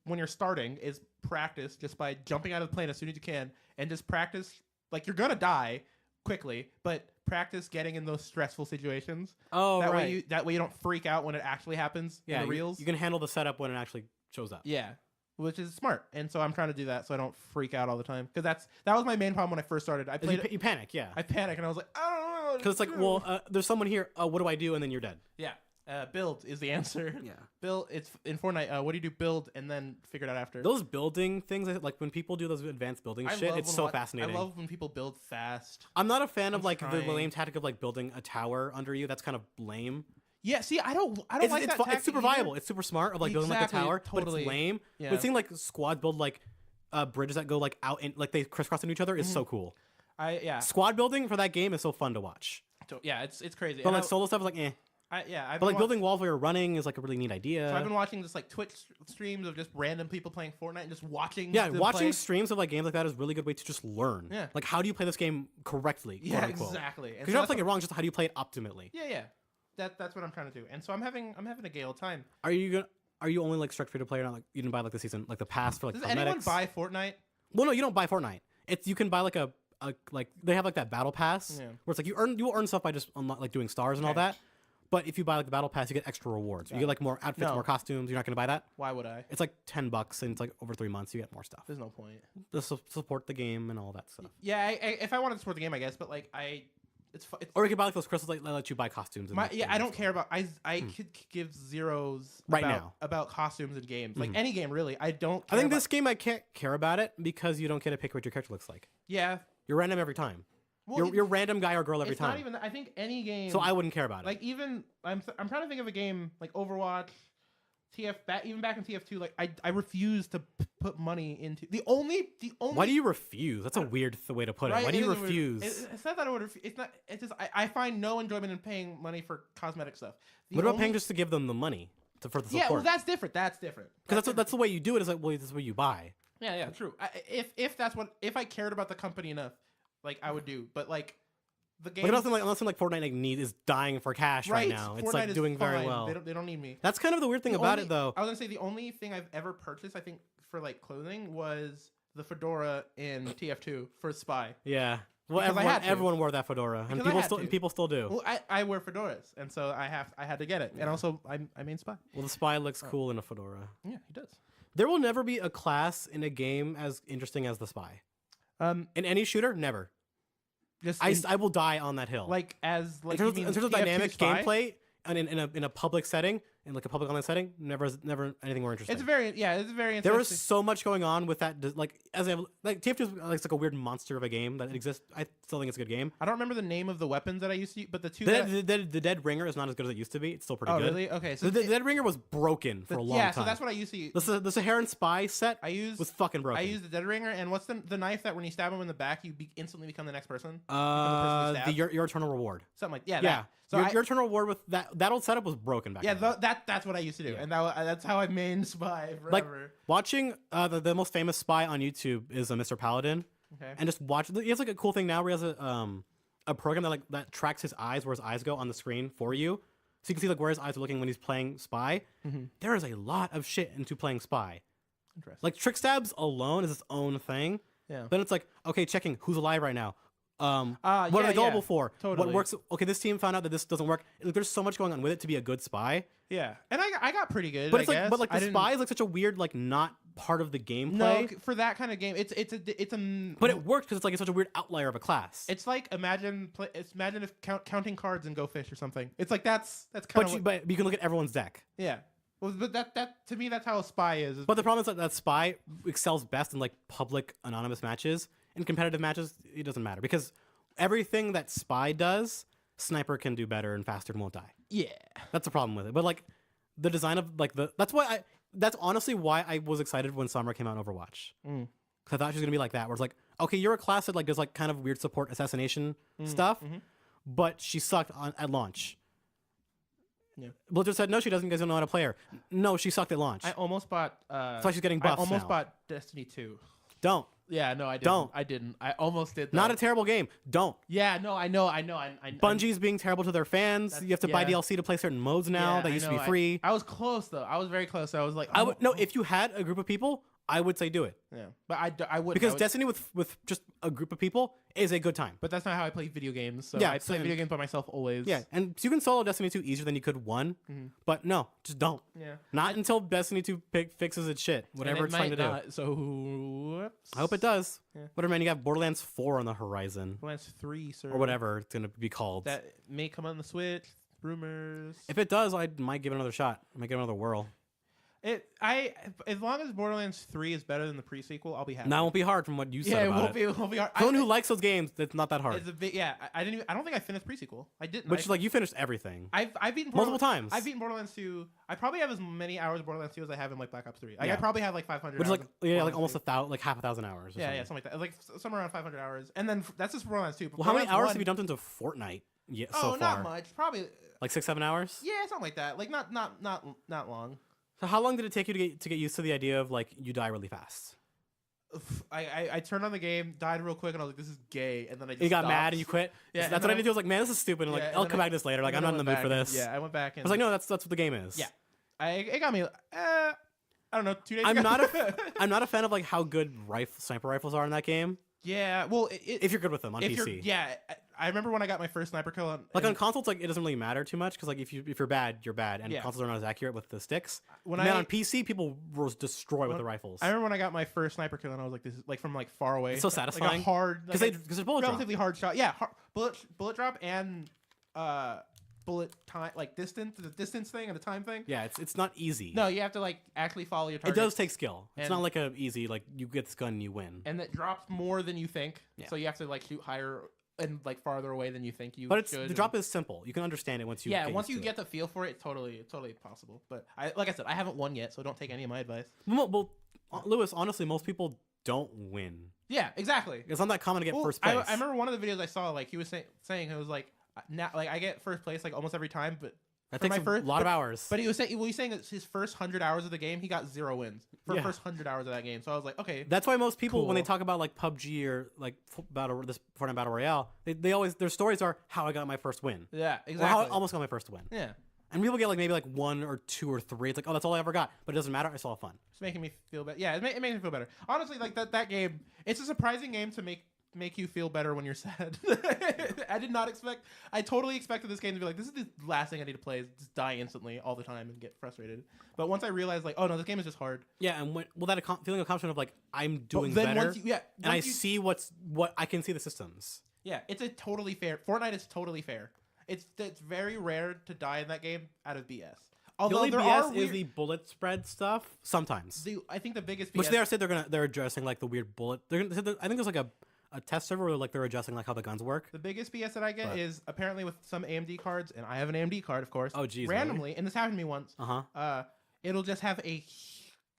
Speaker 3: when you're starting is practice just by jumping out of the plane as soon as you can, and just practice like you're gonna die quickly, but practice getting in those stressful situations.
Speaker 2: Oh,
Speaker 3: that
Speaker 2: right.
Speaker 3: way you don't freak out when it actually happens
Speaker 2: Yeah,
Speaker 3: in the reels.
Speaker 2: you can handle the setup when it actually shows up.
Speaker 3: Yeah, which is smart. And so I'm trying to do that so I don't freak out all the time, because that was my main problem when I first started. I played
Speaker 2: You panic, yeah.
Speaker 3: I panicked and I was like, I don't know.
Speaker 2: Because it's like, well, there's someone here. What do I do? And then you're dead.
Speaker 3: Yeah. Build is the answer.
Speaker 2: Yeah.
Speaker 3: Build. It's in Fortnite. What do you do? Build and then figure it out after.
Speaker 2: Those building things, like when people do those advanced building shit, it's so fascinating.
Speaker 3: I love when people build fast.
Speaker 2: I'm not a fan of like the
Speaker 3: trying.
Speaker 2: lame tactic of like building a tower under you. That's kind of lame.
Speaker 3: Yeah. See, I don't like that.
Speaker 2: It's super
Speaker 3: tactic
Speaker 2: viable.
Speaker 3: either.
Speaker 2: It's super smart of like building like a
Speaker 3: Exactly,
Speaker 2: tower, but
Speaker 3: totally.
Speaker 2: it's lame.
Speaker 3: Yeah.
Speaker 2: But seeing like squad build like bridges that go like out and like they crisscross into each other is so cool. Squad building for that game is so fun to watch.
Speaker 3: Yeah, it's crazy.
Speaker 2: But like solo stuff is like eh.
Speaker 3: I've
Speaker 2: But like building walls while you're running is like a really neat idea.
Speaker 3: So I've been watching just like Twitch streams of just random people playing Fortnite and just watching.
Speaker 2: Yeah,
Speaker 3: them
Speaker 2: watching
Speaker 3: play.
Speaker 2: streams of like games like that is a really good way to just learn.
Speaker 3: Yeah.
Speaker 2: Like how do you play this game correctly?
Speaker 3: Yeah,
Speaker 2: quote unquote.
Speaker 3: exactly.
Speaker 2: Because you're not playing it wrong, just how do you play it optimally?
Speaker 3: Yeah. That's what I'm trying to do, and so I'm having a gay old time.
Speaker 2: Are you only like strict free to play or not? Like you didn't buy like the season, like the pass for like
Speaker 3: Does
Speaker 2: cosmetics?
Speaker 3: anyone buy Fortnite?
Speaker 2: Well, no, you don't buy Fortnite. It's you can buy like a like they have like that battle pass
Speaker 3: Yeah.
Speaker 2: where it's like you will earn stuff by just like doing stars and all
Speaker 3: Okay.
Speaker 2: that. But if you buy like the battle pass, you get extra rewards. You get like more outfits,
Speaker 3: No.
Speaker 2: more costumes. You're not gonna buy that.
Speaker 3: Why would I?
Speaker 2: It's like $10 and it's like over 3 months. You get more stuff.
Speaker 3: There's no point.
Speaker 2: Just support the game and all that stuff.
Speaker 3: Yeah, if I wanted to support the game, I guess, but like it's
Speaker 2: Or you could buy like those crystals that let you buy costumes. And, like,
Speaker 3: I don't care about I could give zeros
Speaker 2: Right
Speaker 3: about,
Speaker 2: now.
Speaker 3: about costumes in games, like any game really. I don't.
Speaker 2: I think
Speaker 3: care
Speaker 2: this game I can't care about it because you don't get to pick what your character looks like.
Speaker 3: Yeah.
Speaker 2: You're random every time.
Speaker 3: Well,
Speaker 2: you're random guy or girl every
Speaker 3: it's
Speaker 2: time.
Speaker 3: not even. I think any game.
Speaker 2: So I wouldn't care about it.
Speaker 3: like even I'm trying to think of a game like Overwatch, even back in TF2. Like I refuse to put money into the only.
Speaker 2: Why do you refuse? That's a weird way to put it.
Speaker 3: Right,
Speaker 2: Why do you
Speaker 3: it is a weird-
Speaker 2: refuse?
Speaker 3: It's not that I would. It's not. It's just I find no enjoyment in paying money for cosmetic stuff. The
Speaker 2: What about
Speaker 3: only-
Speaker 2: paying just to give them the money for the support?
Speaker 3: Yeah, well, that's different. That's different.
Speaker 2: Because that's the way you do it. Is like, well, this is what you buy.
Speaker 3: Yeah, true. If I cared about the company enough, like I would do. But like the game,
Speaker 2: Like nothing like Fortnite like need is dying for cash right now. It's
Speaker 3: Fortnite
Speaker 2: like
Speaker 3: is
Speaker 2: doing very
Speaker 3: fine.
Speaker 2: well.
Speaker 3: They don't need me.
Speaker 2: That's kind of the weird thing about it, though.
Speaker 3: I was gonna say the only thing I've ever purchased, I think, for like clothing was the fedora in TF2 for Spy.
Speaker 2: Yeah. Well,
Speaker 3: Because I had to.
Speaker 2: everyone wore that fedora, and
Speaker 3: Because I had to.
Speaker 2: people still do.
Speaker 3: Well, I wear fedoras, and so I had to get it. And also, I main spy.
Speaker 2: Well, the spy looks cool in a fedora.
Speaker 3: Yeah, he does.
Speaker 2: There will never be a class in a game as interesting as the spy. In any shooter, never. I will die on that hill.
Speaker 3: Like as like
Speaker 2: in terms of dynamic
Speaker 3: spy?
Speaker 2: gameplay and in a public setting, in like a public online setting, never anything more interesting.
Speaker 3: It's very interesting.
Speaker 2: There was so much going on with that. Like TF2 is like a weird monster of a game that exists. I still think it's a good game.
Speaker 3: I don't remember the name of the weapons that I used to use, but the two.
Speaker 2: The Dead Ringer is not as good as it used to be. It's still pretty good.
Speaker 3: Oh really? Okay. So
Speaker 2: the Dead Ringer was broken for a long time.
Speaker 3: Yeah, so that's what I used to use.
Speaker 2: The Saharan Spy set was fucking broken.
Speaker 3: I used the Dead Ringer, and what's the knife that when you stab him in the back, you instantly become the next person?
Speaker 2: Your Eternal Reward.
Speaker 3: Something like yeah.
Speaker 2: Yeah.
Speaker 3: So
Speaker 2: your Eternal Reward with that old setup was broken back then.
Speaker 3: Yeah, that's what I used to do, and that's how I main spy forever.
Speaker 2: Like watching the most famous spy on YouTube is Mr. Paladin, and just watch. He has like a cool thing now where he has a program that tracks his eyes, where his eyes go on the screen for you, so you can see like where his eyes are looking when he's playing spy. There is a lot of shit into playing spy.
Speaker 3: Interesting.
Speaker 2: Like trick stabs alone is its own thing.
Speaker 3: Yeah.
Speaker 2: Then it's like, okay, checking who's alive right now. What are they gullible for?
Speaker 3: Totally.
Speaker 2: What works? Okay, this team found out that this doesn't work. Like, there's so much going on with it to be a good spy.
Speaker 3: Yeah, and I got pretty good.
Speaker 2: But
Speaker 3: I guess.
Speaker 2: the spy is like such a weird, like not part of the gameplay.
Speaker 3: No, for that kind of game, it's a.
Speaker 2: But it works because it's such a weird outlier of a class.
Speaker 3: It's like imagine if counting cards and Go Fish or something. It's like that's kind of.
Speaker 2: But you can look at everyone's deck.
Speaker 3: Yeah. Well, but that to me that's how a spy is.
Speaker 2: But the problem is that spy excels best in like public anonymous matches. In competitive matches, it doesn't matter because everything that spy does, sniper can do better and faster and won't die.
Speaker 3: Yeah,
Speaker 2: that's the problem with it. But like the design of like that's honestly why I was excited when Summer came out in Overwatch. Because I thought she was gonna be like that, where it's like, okay, you're a class that like does like kind of weird support assassination stuff, but she sucked at launch. Yeah. Blizzard said no, she doesn't. You guys don't know how to play her. No, she sucked at launch.
Speaker 3: I almost bought.
Speaker 2: That's why she's getting buffs
Speaker 3: I almost
Speaker 2: now.
Speaker 3: bought Destiny 2.
Speaker 2: Don't.
Speaker 3: Yeah, no, I didn't.
Speaker 2: Don't.
Speaker 3: I didn't. I almost did. Though.
Speaker 2: Not a terrible game. Don't.
Speaker 3: Yeah, no, I know.
Speaker 2: Bungie's being terrible to their fans. You have to buy DLC to play certain modes now that used to be free.
Speaker 3: I was close though. I was very close. I was like,
Speaker 2: no. If you had a group of people, I would say do it.
Speaker 3: Yeah, but I would
Speaker 2: because Destiny with just a group of people is a good time.
Speaker 3: But that's not how I play video games. So
Speaker 2: yeah,
Speaker 3: I play video games by myself always.
Speaker 2: Yeah, and so you can solo Destiny 2 easier than you could 1. But no, just don't.
Speaker 3: Yeah,
Speaker 2: not until Destiny 2 fixes its shit, whatever it's trying to do.
Speaker 3: So whoops.
Speaker 2: I hope it does. Yeah. Whatever, man. You got Borderlands 4 on the horizon.
Speaker 3: Borderlands 3, sir,
Speaker 2: or whatever it's gonna be called.
Speaker 3: That may come on the Switch. Rumors.
Speaker 2: If it does, I might give it another shot. I might give it another whirl.
Speaker 3: As long as Borderlands 3 is better than the pre-sequel, I'll be happy.
Speaker 2: That won't be hard from what you said about
Speaker 3: it won't be hard.
Speaker 2: Someone who likes those games, it's not that hard.
Speaker 3: It's a bit, yeah. I don't think I finished pre-sequel. I didn't.
Speaker 2: Which is like you finished everything.
Speaker 3: I've beaten
Speaker 2: multiple times.
Speaker 3: I've beaten Borderlands 2. I probably have as many hours of Borderlands 2 as I have in like Black Ops 3. Like, I probably have like 500.
Speaker 2: Which is like
Speaker 3: like
Speaker 2: almost half a thousand hours.
Speaker 3: Yeah, something like that. Like somewhere around 500 hours. And then that's just Borderlands 2.
Speaker 2: Well, how many hours have you dumped into Fortnite? Yeah, so far.
Speaker 3: Not much. Probably
Speaker 2: like 6-7 hours.
Speaker 3: Yeah, something like that. Like not long.
Speaker 2: So how long did it take you to get used to the idea of like you die really fast?
Speaker 3: I turned on the game, died real quick, and I was like, "This is gay." And then I just
Speaker 2: you got
Speaker 3: stopped.
Speaker 2: mad and you quit. Yeah, that's what I did. I was like, "Man, this is stupid." And like, I'll come back to this later. Like, I'm not in the mood for this.
Speaker 3: Yeah, I went back. And
Speaker 2: I was like, "No, that's what the game is."
Speaker 3: Yeah, it got me. I don't know. 2 days.
Speaker 2: I'm not a fan of like how good sniper rifles are in that game.
Speaker 3: Yeah, well,
Speaker 2: if you're good with them on PC.
Speaker 3: Yeah, I remember when I got my first sniper kill
Speaker 2: on consoles, like it doesn't really matter too much because like if you're bad, you're bad, and consoles are not as accurate with the sticks. On PC, people were destroyed with the rifles.
Speaker 3: I remember when I got my first sniper kill, and I was like, "This is like from like far away."
Speaker 2: It's so satisfying.
Speaker 3: Like a hard
Speaker 2: because they're bullet
Speaker 3: relatively hard shot. Yeah, bullet drop and bullet time, like the distance thing and the time thing.
Speaker 2: Yeah, it's not easy.
Speaker 3: No, you have to like actually follow your target.
Speaker 2: It does take skill. It's not like a easy like you get this gun and you win.
Speaker 3: And it drops more than you think. Yeah. So you have to like shoot higher and like farther away than you think you.
Speaker 2: But the drop is simple. You can understand it once you.
Speaker 3: Yeah, once you get the feel for it, it's totally possible. But like I said, I haven't won yet, so don't take any of my advice.
Speaker 2: Well, Lewis, honestly, most people don't win.
Speaker 3: Yeah, exactly.
Speaker 2: It's not that common to get first place.
Speaker 3: I remember one of the videos I saw, like he was saying it was like. Now, like I get first place like almost every time, but
Speaker 2: that takes a lot of hours.
Speaker 3: But he was saying that his first 100 hours of the game, he got 0 wins for the first 100 hours of that game. So I was like, okay,
Speaker 2: that's why most people when they talk about like PUBG or like this Fortnite Battle Royale, they always their stories are how I got my first win.
Speaker 3: Yeah, exactly.
Speaker 2: Or how I almost got my first win.
Speaker 3: Yeah.
Speaker 2: And people get like maybe like 1 or 2 or 3. It's like, oh, that's all I ever got. But it doesn't matter. I still have fun.
Speaker 3: It's making me feel better. Yeah, it makes me feel better. Honestly, like that game, it's a surprising game to make make you feel better when you're sad. I did not expect. I totally expected this game to be like, this is the last thing I need to play is just die instantly all the time and get frustrated. But once I realized, like, oh no, this game is just hard.
Speaker 2: Yeah, and that feeling of accomplishment of like I'm doing
Speaker 3: then
Speaker 2: better.
Speaker 3: and
Speaker 2: I see what I can see the systems.
Speaker 3: Yeah, it's a totally fair. Fortnite is totally fair. It's very rare to die in that game out of BS. Although
Speaker 2: the only BS is the bullet spread stuff. Sometimes,
Speaker 3: I think the biggest BS,
Speaker 2: which they said they're addressing like the weird bullet. I think there's like a test server where like they're adjusting like how the guns work.
Speaker 3: The biggest BS that I get is apparently with some AMD cards, and I have an AMD card, of course.
Speaker 2: Oh, geez,
Speaker 3: randomly, and this happened to me once. It'll just have a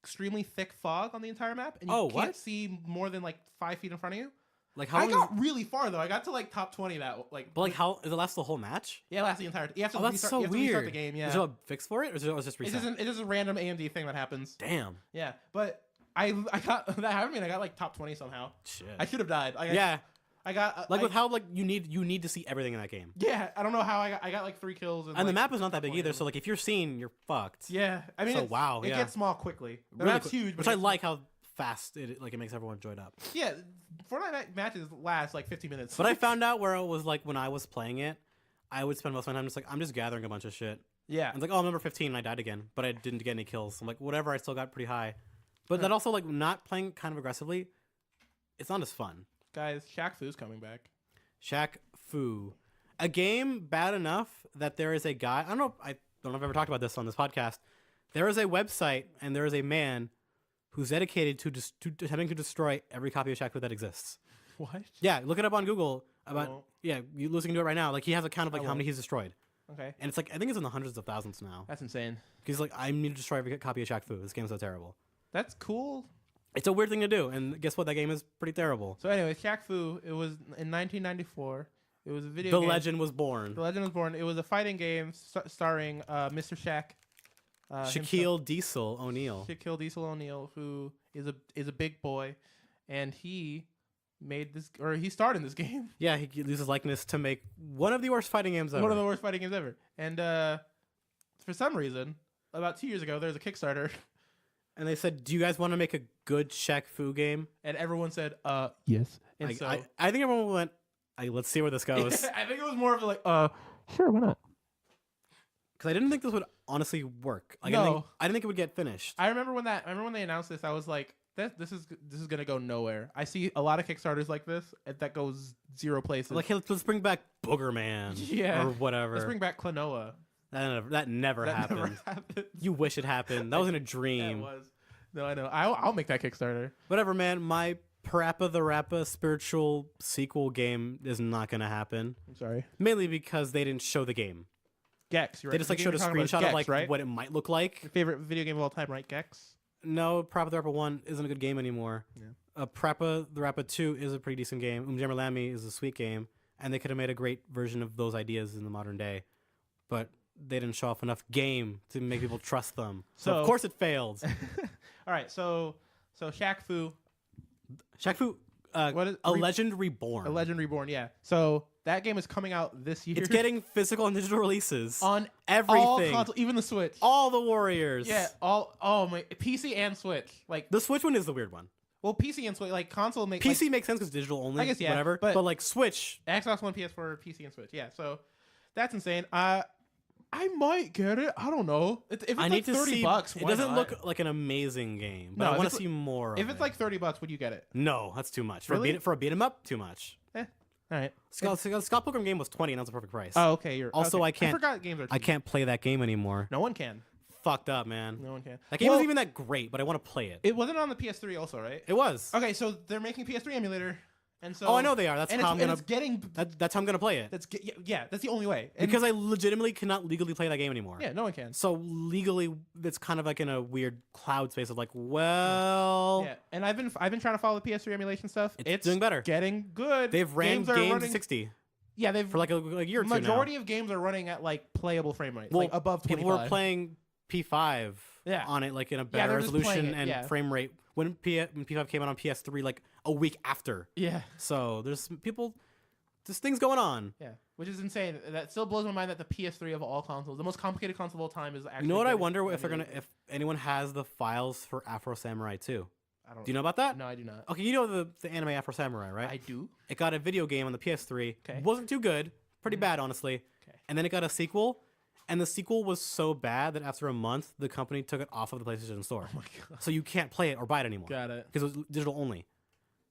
Speaker 3: extremely thick fog on the entire map, and you can't see more than like 5 feet in front of you.
Speaker 2: Like how
Speaker 3: I got really far though. I got to like top 20 that like.
Speaker 2: But like how does it last the whole match?
Speaker 3: Yeah, it lasts the entire. You have to
Speaker 2: that's
Speaker 3: restart,
Speaker 2: so
Speaker 3: you have to
Speaker 2: weird.
Speaker 3: restart the game. Yeah.
Speaker 2: Is there a fix for it, or is it just reset?
Speaker 3: It is a random AMD thing that happens.
Speaker 2: Damn.
Speaker 3: Yeah, but I got that happened to me. And I got like top 20 somehow.
Speaker 2: Shit.
Speaker 3: I should have died. I got
Speaker 2: with how like you need to see everything in that game.
Speaker 3: Yeah, I don't know how I got like 3 kills.
Speaker 2: And the map is not that big either, so like if you're seen, you're fucked.
Speaker 3: Yeah, I mean, it gets small quickly. The map's huge,
Speaker 2: which I like how fast it makes everyone join up.
Speaker 3: Yeah, Fortnite matches last like 50 minutes.
Speaker 2: But I found out where it was like when I was playing it, I would spend most of my time just like I'm just gathering a bunch of shit.
Speaker 3: Yeah,
Speaker 2: and it's like, oh, I'm number 15 and I died again, but I didn't get any kills. I'm like, whatever, I still got pretty high. But that also like not playing kind of aggressively, it's not as fun.
Speaker 3: Guys, Shaq Fu's coming back.
Speaker 2: Shaq Fu, a game bad enough that there is a guy. I don't know if I've ever talked about this on this podcast. There is a website and there is a man who's dedicated to attempting to destroy every copy of Shaq Fu that exists.
Speaker 3: What?
Speaker 2: Yeah, look it up on Google. You listening to it right now. Like he has a count of like how many he's destroyed.
Speaker 3: Okay.
Speaker 2: And it's like I think it's in the hundreds of thousands now.
Speaker 3: That's insane.
Speaker 2: He's like, I need to destroy every copy of Shaq Fu. This game's so terrible.
Speaker 3: That's cool.
Speaker 2: It's a weird thing to do, and guess what? That game is pretty terrible.
Speaker 3: So anyway, Shaq Fu. It was in 1994. It was a video.
Speaker 2: The
Speaker 3: game.
Speaker 2: Legend was born.
Speaker 3: The Legend was born. It was a fighting game starring Mr. Shaq.
Speaker 2: Shaquille Diesel O'Neal.
Speaker 3: Shaquille Diesel O'Neal, who is a big boy, and he made this, or he starred in this game.
Speaker 2: Yeah, he used his likeness to make one of the worst fighting games ever.
Speaker 3: One of the worst fighting games ever. And for some reason, about 2 years ago, there was a Kickstarter.
Speaker 2: And they said, "Do you guys want to make a good Shaq Fu game?"
Speaker 3: And everyone said, "Yes." And
Speaker 2: I think everyone went, "Let's see where this goes."
Speaker 3: I think it was more of a like, sure, why not?
Speaker 2: Because I didn't think this would honestly work. Like,
Speaker 3: no,
Speaker 2: I didn't think it would get finished.
Speaker 3: I remember when they announced this. I was like, "This is gonna go nowhere." I see a lot of Kickstarters like this that goes 0 places.
Speaker 2: Like, hey, let's bring back Booger Man, or whatever.
Speaker 3: Let's bring back Klonoa.
Speaker 2: That never happened. You wish it happened. That was in a dream.
Speaker 3: Yeah, it was. No, I know. I'll make that Kickstarter.
Speaker 2: Whatever, man. My Parappa the Rappa spiritual sequel game is not gonna happen.
Speaker 3: I'm sorry.
Speaker 2: Mainly because they didn't show the game.
Speaker 3: Gex. You're right.
Speaker 2: They just like showed a screenshot
Speaker 3: Gex,
Speaker 2: of like
Speaker 3: right?
Speaker 2: what it might look like.
Speaker 3: Your favorite video game of all time, right? Gex.
Speaker 2: No, Parappa the Rappa 1 isn't a good game anymore. Yeah. Parappa the Rappa 2 is a pretty decent game. Lammy is a sweet game, and they could have made a great version of those ideas in the modern day, but they didn't show off enough game to make people trust them. So of course it failed.
Speaker 3: All right, so Shaq Fu.
Speaker 2: Shaq Fu, Legend Reborn.
Speaker 3: A Legend Reborn, yeah. So that game is coming out this year.
Speaker 2: It's getting physical and digital releases
Speaker 3: on
Speaker 2: everything,
Speaker 3: all consoles, even the Switch.
Speaker 2: All the Warriors.
Speaker 3: Yeah, my PC and Switch. Like
Speaker 2: the Switch one is the weird one.
Speaker 3: Well, PC and Switch, like console makes
Speaker 2: PC makes sense because digital only.
Speaker 3: I guess yeah,
Speaker 2: whatever. But like Switch,
Speaker 3: Xbox One, PS4, PC, and Switch. Yeah, so that's insane. I might get it. I don't know. If it's like $30,
Speaker 2: it doesn't look like an amazing game, but I want to see more.
Speaker 3: If it's like $30, would you get it?
Speaker 2: No, that's too much.
Speaker 3: Really?
Speaker 2: For a beat 'em up, too much.
Speaker 3: All right.
Speaker 2: Scott Pilgrim game was 20, and that's a perfect price.
Speaker 3: Oh, okay.
Speaker 2: Also,
Speaker 3: okay.
Speaker 2: I
Speaker 3: forgot games are cheap.
Speaker 2: I can't play that game anymore.
Speaker 3: No one can.
Speaker 2: Fucked up, man.
Speaker 3: No one can.
Speaker 2: That game wasn't even that great, but I want to play it.
Speaker 3: It wasn't on the PS3 also, right?
Speaker 2: It was.
Speaker 3: Okay, so they're making PS3 emulator. And so,
Speaker 2: I know they are. That's how I'm gonna play it.
Speaker 3: That's the only way.
Speaker 2: Because I legitimately cannot legally play that game anymore.
Speaker 3: Yeah, no one can.
Speaker 2: So legally, it's kind of like in a weird cloud space of like, well.
Speaker 3: Yeah, and I've been trying to follow the PS3 emulation stuff.
Speaker 2: It's doing better.
Speaker 3: Getting good.
Speaker 2: They've ran games to 60.
Speaker 3: Yeah, they've
Speaker 2: for like a year or two now.
Speaker 3: Majority of games are running at like playable frame rate, like above 25.
Speaker 2: People were playing P5 on it, like in a better resolution and frame rate. When P5 came out on PS3, like a week after.
Speaker 3: Yeah.
Speaker 2: So there's things going on.
Speaker 3: Yeah, which is insane. That still blows my mind that the PS3 of all consoles, the most complicated console of all time, is actually.
Speaker 2: You know what I wonder if anyone has the files for Afro Samurai 2.
Speaker 3: I don't.
Speaker 2: Do you know about that?
Speaker 3: No, I do not.
Speaker 2: Okay, you know the anime Afro Samurai, right?
Speaker 3: I do.
Speaker 2: It got a video game on the PS3.
Speaker 3: Okay.
Speaker 2: Wasn't too good. Pretty bad, honestly.
Speaker 3: Okay.
Speaker 2: And then it got a sequel. And the sequel was so bad that after a month, the company took it off of the PlayStation Store.
Speaker 3: Oh my god.
Speaker 2: So you can't play it or buy it anymore.
Speaker 3: Got it.
Speaker 2: Because it was digital only.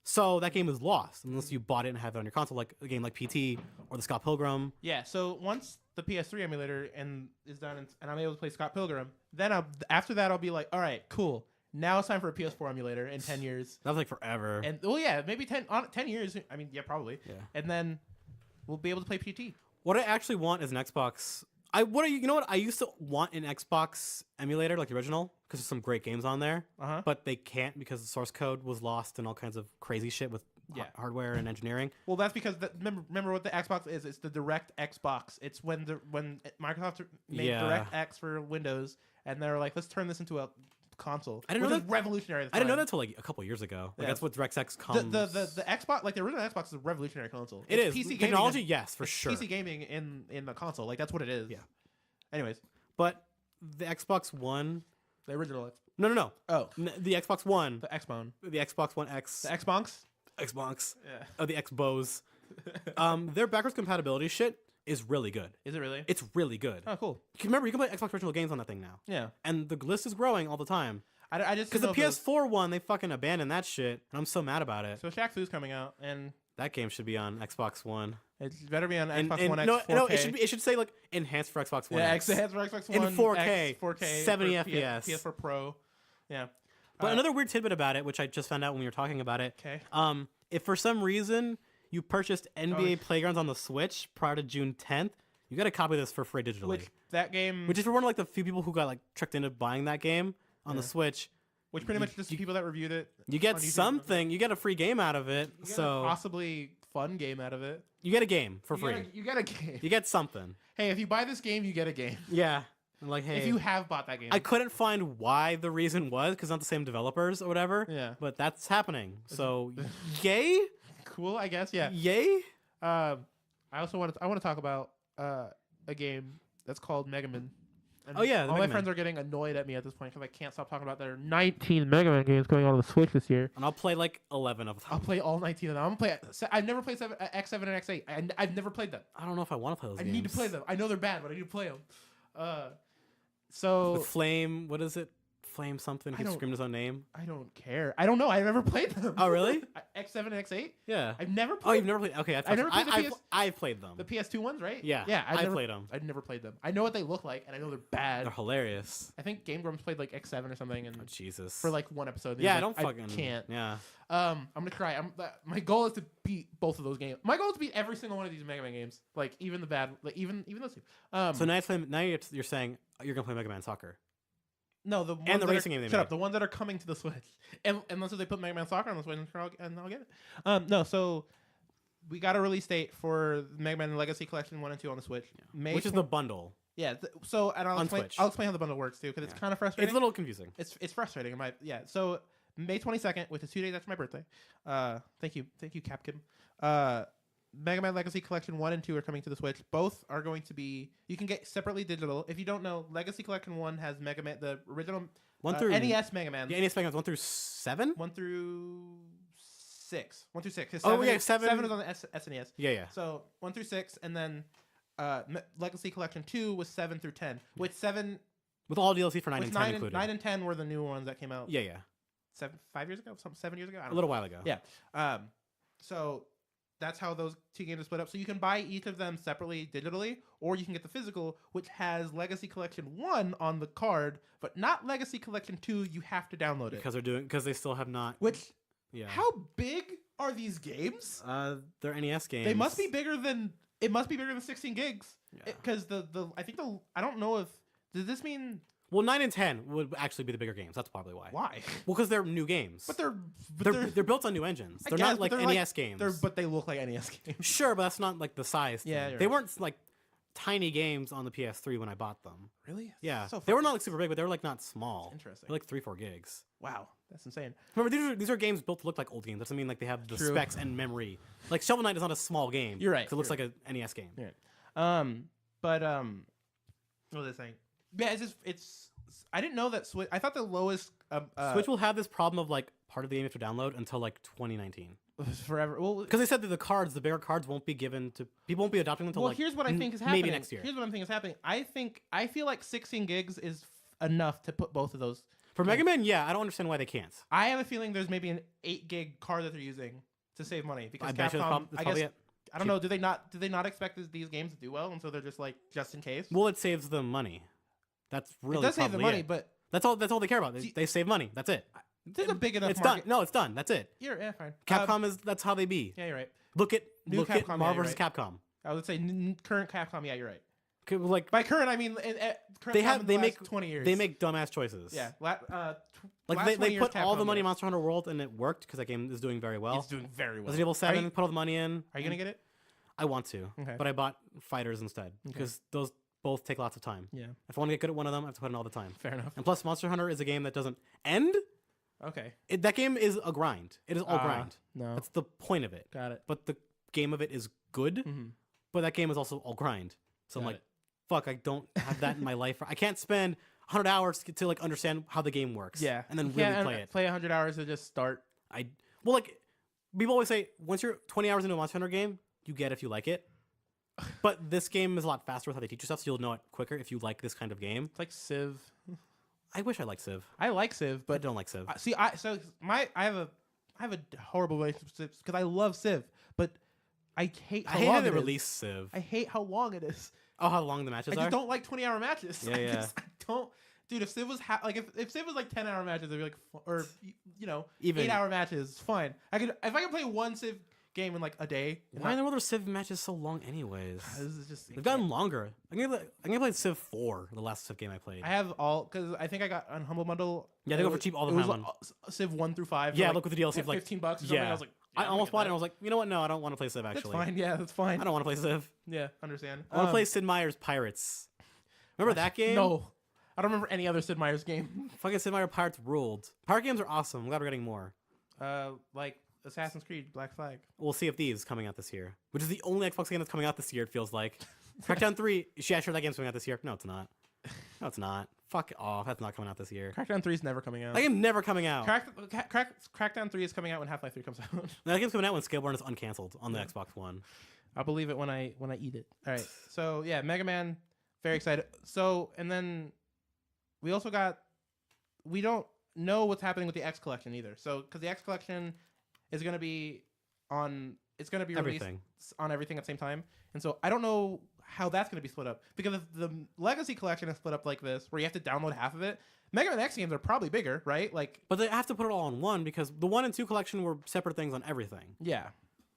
Speaker 2: So that game is lost unless you bought it and have it on your console, like a game like PT or the Scott Pilgrim.
Speaker 3: Yeah. So once the PS3 emulator is done and I'm able to play Scott Pilgrim, then after that I'll be like, all right, cool. Now it's time for a PS4 emulator in 10 years.
Speaker 2: That was like forever.
Speaker 3: And maybe 10 years. I mean, yeah, probably.
Speaker 2: Yeah.
Speaker 3: And then we'll be able to play PT.
Speaker 2: What I actually want is an Xbox. You know what? I used to want an Xbox emulator, like the original, because there's some great games on there.
Speaker 3: Uh-huh.
Speaker 2: But they can't because the source code was lost and all kinds of crazy shit with hardware and engineering.
Speaker 3: Well, that's because remember what the Xbox is? It's the Direct Xbox. It's when Microsoft made Direct X for Windows, and they're like, let's turn this into a console.
Speaker 2: I didn't know that.
Speaker 3: Revolutionary. At the
Speaker 2: I didn't know
Speaker 3: time.
Speaker 2: that until like a couple years ago. Like that's what DirectX comes.
Speaker 3: The Xbox, like the original Xbox, is a revolutionary console.
Speaker 2: It is
Speaker 3: PC
Speaker 2: technology,
Speaker 3: gaming,
Speaker 2: yes, for sure.
Speaker 3: PC gaming in the console, like that's what it is.
Speaker 2: Yeah.
Speaker 3: Anyways,
Speaker 2: but the Xbox One,
Speaker 3: the original.
Speaker 2: No.
Speaker 3: Oh,
Speaker 2: the Xbox One,
Speaker 3: the Xbone,
Speaker 2: the Xbox One X,
Speaker 3: the Xbox,
Speaker 2: Yeah. Oh, the Xbos. Their backwards compatibility shit is really good.
Speaker 3: Is it really?
Speaker 2: It's really good.
Speaker 3: Oh, cool.
Speaker 2: Remember, you can play Xbox original games on that thing now.
Speaker 3: Yeah.
Speaker 2: And the list is growing all the time.
Speaker 3: I just
Speaker 2: because the PS4 one, they fucking abandoned that shit, and I'm so mad about it.
Speaker 3: So Shaq Fu's coming out, and
Speaker 2: that game should be on Xbox One.
Speaker 3: It better be on Xbox One X.
Speaker 2: No, it should say like enhanced for Xbox One.
Speaker 3: Yeah,
Speaker 2: X.
Speaker 3: enhanced for Xbox One.
Speaker 2: In 4K,
Speaker 3: X, 4K,
Speaker 2: 70 FPS.
Speaker 3: PS4 Pro. Yeah.
Speaker 2: But another weird tidbit about it, which I just found out when we were talking about it.
Speaker 3: Okay.
Speaker 2: If for some reason you purchased NBA Playgrounds on the Switch prior to June 10th, you got to copy this for free digitally. Which is for one of like the few people who got like tricked into buying that game on the Switch.
Speaker 3: Which pretty much just the people that reviewed it.
Speaker 2: You get something. You get a free game out of it.
Speaker 3: You get a possibly fun game out of it.
Speaker 2: You get a game for free.
Speaker 3: You get a game.
Speaker 2: You get something.
Speaker 3: Hey, if you buy this game, you get a game.
Speaker 2: Yeah. Like, hey,
Speaker 3: if you have bought that game.
Speaker 2: I couldn't find why the reason was because not the same developers or whatever.
Speaker 3: Yeah.
Speaker 2: But that's happening. So, yay.
Speaker 3: Cool, I guess. Yeah.
Speaker 2: Yay.
Speaker 3: I also want to talk about a game that's called Mega Man. And all my friends are getting annoyed at me at this point because I can't stop talking about their 19 Mega Man games going on the Switch this year.
Speaker 2: And I'll play like 11 of them.
Speaker 3: I'll play all 19 of them. I'm gonna play. I've never played X7 and X8. I've never played them.
Speaker 2: I don't know if I want to play those games.
Speaker 3: I need to play them. I know they're bad, but I need to play them. So
Speaker 2: the Flame, what is it? Flame something. He screamed his own name.
Speaker 3: I don't care. I don't know. I've never played them.
Speaker 2: Oh really?
Speaker 3: X7 and X8.
Speaker 2: Yeah.
Speaker 3: I've never played.
Speaker 2: Oh, you've never played? Okay,
Speaker 3: I've never played
Speaker 2: I've played them.
Speaker 3: The PS2 ones, right?
Speaker 2: Yeah.
Speaker 3: Yeah.
Speaker 2: I've played them.
Speaker 3: I've never played them. I know what they look like, and I know they're bad.
Speaker 2: They're hilarious.
Speaker 3: I think Game Grumps played like X7 or something, and
Speaker 2: Jesus.
Speaker 3: for like one episode.
Speaker 2: Yeah,
Speaker 3: like,
Speaker 2: I don't fucking
Speaker 3: can't.
Speaker 2: Yeah.
Speaker 3: I'm gonna cry. My goal is to beat both of those games. My goal is to beat every single one of these Mega Man games, like even the bad, like even those two.
Speaker 2: So now you're saying you're gonna play Mega Man Soccer.
Speaker 3: No, the ones
Speaker 2: and the racing game they
Speaker 3: shut
Speaker 2: made.
Speaker 3: up. The ones that are coming to the Switch, and unless they put Mega Man Soccer on the Switch, and I'll get it. No, so we got a release date for Mega Man Legacy Collection 1 and 2 on the Switch,
Speaker 2: which is the bundle.
Speaker 3: Yeah. And I'll explain how the bundle works too, because it's kind of frustrating.
Speaker 2: It's a little confusing.
Speaker 3: It's frustrating. So May 22nd, which is 2 days after my birthday. Thank you, Capcom. Mega Man Legacy Collection 1 and 2 are coming to the Switch. Both are going to be... You can get separately digital. If you don't know, Legacy Collection 1 has Mega Man... The original NES Mega Man.
Speaker 2: Yeah, NES Mega Man 1 through 7?
Speaker 3: 1 through 6. 1 through 6.
Speaker 2: Oh, yeah, 7.
Speaker 3: 7 is on the SNES.
Speaker 2: Yeah.
Speaker 3: So 1 through 6, and then Legacy Collection 2 was 7 through 10. With 7...
Speaker 2: With all DLC for 9 and 10 included.
Speaker 3: 9 and 10 were the new ones that came out.
Speaker 2: Yeah.
Speaker 3: 5 years ago? 7 years ago?
Speaker 2: A little while ago.
Speaker 3: Yeah. So... That's how those two games are split up. So you can buy each of them separately digitally, or you can get the physical, which has Legacy Collection 1 on the card, but not Legacy Collection 2. You have to download it.
Speaker 2: Because they still have not...
Speaker 3: How big are these games?
Speaker 2: They're NES games.
Speaker 3: They must be bigger than... It must be bigger than 16 gigs. Because I don't know if... Does this mean...
Speaker 2: Well, 9 and 10 would actually be the bigger games. That's probably why.
Speaker 3: Why?
Speaker 2: Well, because they're new games.
Speaker 3: But
Speaker 2: they're built on new engines. They're not like NES games.
Speaker 3: But they look like NES games.
Speaker 2: Sure, but that's not like the size thing.
Speaker 3: Yeah,
Speaker 2: they weren't like tiny games on the PS3 when I bought them.
Speaker 3: Really?
Speaker 2: Yeah. So they were not like super big, but they were like not small.
Speaker 3: Interesting.
Speaker 2: They're like 3-4 gigs.
Speaker 3: Wow, that's insane.
Speaker 2: Remember, these are games built to look like old games. That doesn't mean like they have the specs and memory. Like Shovel Knight is not a small game.
Speaker 3: You're right.
Speaker 2: It looks like a NES game.
Speaker 3: You're right. What was I saying? Yeah, it's I didn't know that Switch. I thought the lowest
Speaker 2: Switch will have this problem of like part of the game you have to download until like 2019.
Speaker 3: Forever. Well,
Speaker 2: Because they said that the bigger cards won't be given to people. Won't be adopting them until like
Speaker 3: here's what I think is happening.
Speaker 2: maybe next year.
Speaker 3: Here's what I'm thinking is happening. I feel like 16 gigs is enough to put both of those.
Speaker 2: For Mega Man, yeah, I don't understand why they can't.
Speaker 3: I have a feeling there's maybe an 8 gig card that they're using to save money because
Speaker 2: I bet you
Speaker 3: Capcom.
Speaker 2: that's
Speaker 3: I
Speaker 2: probably
Speaker 3: guess
Speaker 2: it.
Speaker 3: I don't know. Do they not expect these games to do well, and so they're just like just in case?
Speaker 2: Well, it saves them money. That's really
Speaker 3: It does save the
Speaker 2: probably
Speaker 3: money,
Speaker 2: it.
Speaker 3: but
Speaker 2: That's all they care about. They save money. That's it.
Speaker 3: there's a big enough.
Speaker 2: It's
Speaker 3: market.
Speaker 2: done. No, it's done. That's it.
Speaker 3: Yeah, fine.
Speaker 2: Capcom is that's how they be.
Speaker 3: Yeah, you're right.
Speaker 2: Look at
Speaker 3: New
Speaker 2: look
Speaker 3: Capcom,
Speaker 2: at
Speaker 3: yeah,
Speaker 2: Marvel
Speaker 3: you're
Speaker 2: vs. Capcom.
Speaker 3: I would say current Capcom. Yeah, you're right.
Speaker 2: Like
Speaker 3: By current, I mean current
Speaker 2: they
Speaker 3: Capcom
Speaker 2: have
Speaker 3: in
Speaker 2: they
Speaker 3: the
Speaker 2: make
Speaker 3: last 20 years.
Speaker 2: they make dumbass choices.
Speaker 3: Yeah.
Speaker 2: Like they put all the money in Monster Hunter World and it worked because that game is doing very well.
Speaker 3: It's doing very well.
Speaker 2: Resident Evil 7 put all the money in.
Speaker 3: Are you gonna get it?
Speaker 2: I want to,
Speaker 3: Okay.
Speaker 2: but I bought Fighters instead because those both take lots of time.
Speaker 3: Yeah.
Speaker 2: If I want to get good at one of them, I have to put in all the time.
Speaker 3: Fair enough.
Speaker 2: And plus, Monster Hunter is a game that doesn't end.
Speaker 3: Okay.
Speaker 2: That game is a grind. It is all grind.
Speaker 3: No.
Speaker 2: That's the point of it.
Speaker 3: Got it.
Speaker 2: But the game of it is good.
Speaker 3: Mm-hmm.
Speaker 2: But that game is also all grind. So I'm
Speaker 3: Got
Speaker 2: like,
Speaker 3: it.
Speaker 2: fuck, I don't have that in my life. I can't spend 100 hours to like understand how the game works.
Speaker 3: Yeah.
Speaker 2: And then
Speaker 3: You
Speaker 2: really
Speaker 3: can't
Speaker 2: play it.
Speaker 3: Play 100 hours to just start.
Speaker 2: Well, like people always say, once you're 20 hours into a Monster Hunter game, you get if you like it. But this game is a lot faster with how they teach you stuff, so you'll know it quicker if you like this kind of game.
Speaker 3: It's like Civ.
Speaker 2: I wish I liked Civ.
Speaker 3: I like Civ,
Speaker 2: But I
Speaker 3: but
Speaker 2: don't like Civ.
Speaker 3: I have a horrible relationship with Civ because I love Civ, but I hate
Speaker 2: I
Speaker 3: how
Speaker 2: hate
Speaker 3: long
Speaker 2: how they
Speaker 3: it is.
Speaker 2: released Civ.
Speaker 3: I hate how long it is.
Speaker 2: Oh, how long the matches
Speaker 3: I
Speaker 2: are?
Speaker 3: just don't like 20-hour matches.
Speaker 2: Yeah, yeah.
Speaker 3: I don't. Dude, if Civ was if Civ was like 10-hour matches, it'd be like or
Speaker 2: Even
Speaker 3: 8-hour matches, fine. If I could play one Civ game in like a day.
Speaker 2: Why in the world are Civ matches so long, anyways?
Speaker 3: This is just
Speaker 2: They've gotten longer. I'm gonna play Civ 4, the last Civ game I played.
Speaker 3: I have all because I think I got on Humble Bundle.
Speaker 2: Yeah, they go for cheap all the
Speaker 3: it
Speaker 2: time
Speaker 3: was,
Speaker 2: on-
Speaker 3: Civ 1 through 5.
Speaker 2: Yeah,
Speaker 3: for,
Speaker 2: look with the DLC
Speaker 3: like,
Speaker 2: for like
Speaker 3: $15 or something.
Speaker 2: yeah.
Speaker 3: I was like,
Speaker 2: I
Speaker 3: yeah,
Speaker 2: almost
Speaker 3: I'll
Speaker 2: bought it.
Speaker 3: get
Speaker 2: And I was like, you know what? No, I don't want to play Civ.
Speaker 3: that.
Speaker 2: Actually,
Speaker 3: That's fine. Yeah, that's fine.
Speaker 2: I don't want to play Civ.
Speaker 3: Yeah, understand.
Speaker 2: I want to play Sid Meier's Pirates. Remember that game?
Speaker 3: No, I don't remember any other Sid Meier's game.
Speaker 2: Fucking Sid Meier Pirates ruled. Pirate games are awesome. I'm glad we're getting more.
Speaker 3: Like Assassin's Creed, Black Flag.
Speaker 2: We'll see if these coming out this year, which is the only Xbox game that's coming out this year. It feels like. Crackdown 3. Yeah, sure, that game's coming out this year. No, it's not. No, it's not. Fuck off. That's not coming out this year.
Speaker 3: Crackdown 3 is never coming out.
Speaker 2: That game's never coming out.
Speaker 3: Crackdown 3 is coming out when Half-Life 3 comes out.
Speaker 2: That game's coming out when Scaleborn is uncanceled on the Xbox One.
Speaker 3: I'll believe it when I eat it. All right. So yeah, Mega Man, very excited. So and then we also got we don't know what's happening with the X Collection either. So because the X Collection is going to be it's going to be released
Speaker 2: Everything.
Speaker 3: on everything at the same time, and so I don't know how that's going to be split up because if the Legacy Collection is split up like this, where you have to download half of it. Mega Man X games are probably bigger, right? Like,
Speaker 2: But they have to put it all in one because the 1 and 2 collection were separate things on everything.
Speaker 3: yeah.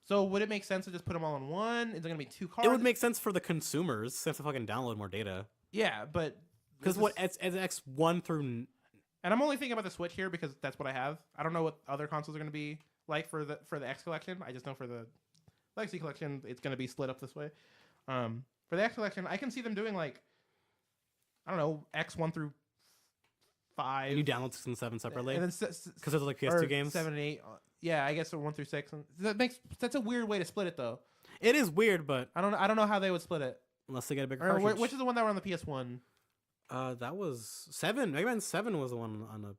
Speaker 3: So would it make sense to just put them all in one? Is it going to be 2 cards?
Speaker 2: It would make sense for the consumers since they fucking download more data.
Speaker 3: Yeah, but
Speaker 2: Because
Speaker 3: this
Speaker 2: what
Speaker 3: is-
Speaker 2: it's X1 through
Speaker 3: and I'm only thinking about the Switch here because that's what I have. I don't know what other consoles are going to be like for the X Collection. I just know for the Legacy Collection, it's going to be split up this way. For the X Collection, I can see them doing like I don't know X1 through 5.
Speaker 2: you download 6 and 7 separately
Speaker 3: and
Speaker 2: because
Speaker 3: then
Speaker 2: those are like
Speaker 3: or
Speaker 2: PS2 games.
Speaker 3: 7 and 8. Yeah, I guess 1 through 6. And that's a weird way to split it though.
Speaker 2: It is weird, but
Speaker 3: I don't know how they would split it.
Speaker 2: unless they get a bigger
Speaker 3: Or
Speaker 2: cartridge.
Speaker 3: which is the one that were on the PS1?
Speaker 2: That was 7. Mega Man 7 was the one on a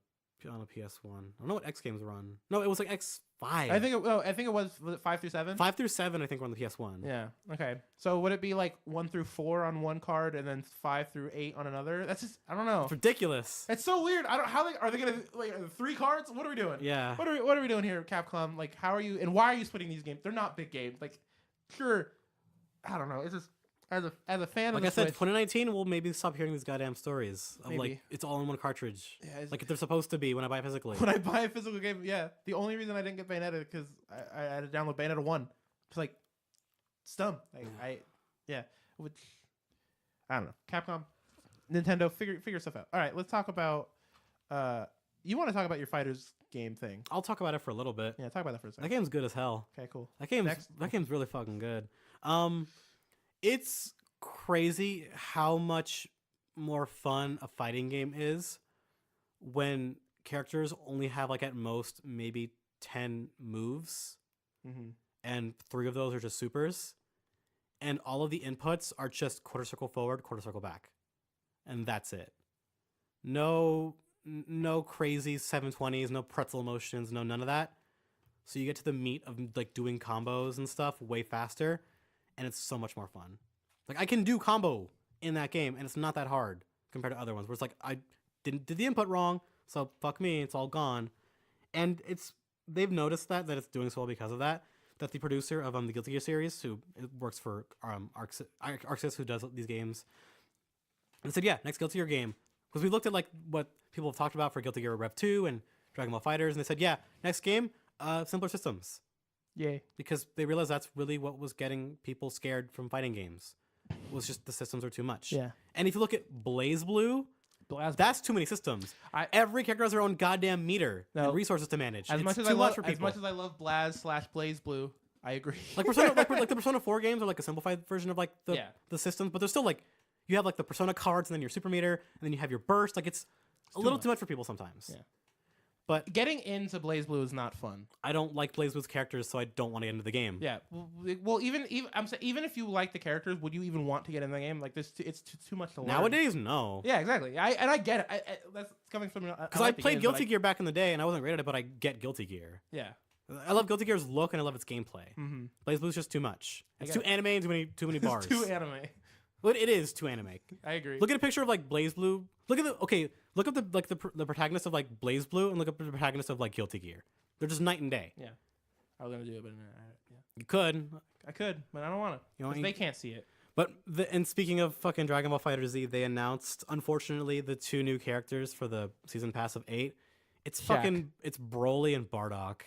Speaker 2: PS1. I don't know what X games were on. No, it was like X5.
Speaker 3: I think it was it 5 through 7?
Speaker 2: 5 through 7 I think were on the PS1.
Speaker 3: Yeah. Okay. So would it be like 1 through 4 on one card and then 5 through 8 on another? That's just I don't know.
Speaker 2: It's ridiculous.
Speaker 3: It's so weird. I don't are they gonna like 3 cards? What are we doing?
Speaker 2: Yeah.
Speaker 3: What are we doing here, Capcom? Like how are you and why are you splitting these games? They're not big games. Like sure, I don't know. It's just as a fan
Speaker 2: Like
Speaker 3: of
Speaker 2: I
Speaker 3: the
Speaker 2: said,
Speaker 3: Switch,
Speaker 2: 2019 we'll maybe stop hearing these goddamn stories of
Speaker 3: Maybe.
Speaker 2: like it's all in one cartridge.
Speaker 3: Yeah, it's-
Speaker 2: Like if they're supposed to be when I buy it physically.
Speaker 3: when I buy a physical game, yeah. The only reason I didn't get Bayonetta because I had to download Bayonetta 1. It's like it's dumb. Which I don't know. Capcom, Nintendo, figure stuff out. All right, let's talk about. You want to talk about your fighters game thing?
Speaker 2: I'll talk about it for a little bit.
Speaker 3: Yeah, talk about that for a
Speaker 2: That
Speaker 3: second.
Speaker 2: game's good as hell.
Speaker 3: Okay, cool.
Speaker 2: That game's really fucking good. It's crazy how much more fun a fighting game is when characters only have like at most maybe 10 moves
Speaker 3: Mm-hmm.
Speaker 2: and 3 of those are just supers and all of the inputs are just quarter circle forward, quarter circle back. And that's it. No no crazy 720s, no pretzel motions, no none of that. So you get to the meat of like doing combos and stuff way faster, and it's so much more fun. Like I can do combo in that game, and it's not that hard compared to other ones where it's like I did the input wrong, so fuck me, it's all gone. And they've noticed that it's doing so well because of that. That the producer of the Guilty Gear series, who works for Arxis, who does these games, and said, yeah, next Guilty Gear game. Because we looked at like what people have talked about for Guilty Gear Rev 2 and Dragon Ball FighterZ, and they said, yeah, next game, simpler systems.
Speaker 3: Yay. Because
Speaker 2: they realized that's really what was getting people scared from fighting games. Was just the systems are too much.
Speaker 3: Yeah.
Speaker 2: And if you look at BlazBlue, that's too many systems. Every character has their own goddamn meter and resources to manage.
Speaker 3: As much as I love BlazBlue, I agree.
Speaker 2: Like Persona, like the Persona 4 games are like a simplified version of like the systems, but there's still like you have like the Persona cards and then your super meter and then you have your burst. Like it's a little too much for people sometimes.
Speaker 3: Yeah.
Speaker 2: But
Speaker 3: getting into BlazBlue is not fun.
Speaker 2: I don't like BlazBlue's characters, so I don't want to get into the game.
Speaker 3: Yeah. Well, even I'm saying, even if you like the characters, would you even want to get in the game? Like this, it's too much to learn.
Speaker 2: Nowadays, no.
Speaker 3: Yeah, exactly. I get it. That's coming from
Speaker 2: because I played Guilty Gear back in the day, and I wasn't great at it, but I get Guilty Gear.
Speaker 3: Yeah.
Speaker 2: I love Guilty Gear's look, and I love its gameplay.
Speaker 3: Mm-hmm.
Speaker 2: BlazBlue's just too much. It's too anime and too many bars.
Speaker 3: It's too anime.
Speaker 2: But it is too anime.
Speaker 3: I agree.
Speaker 2: Look at a picture of like BlazBlue. Look at the protagonist of like BlazBlue and look at the protagonist of like Guilty Gear. They're just night and day.
Speaker 3: Yeah, I was gonna do it, but yeah.
Speaker 2: You could.
Speaker 3: I could, but I don't want to. They can't see it.
Speaker 2: But and speaking of fucking Dragon Ball FighterZ, they announced unfortunately the 2 new characters for the season pass of 8. It's it's Broly and Bardock.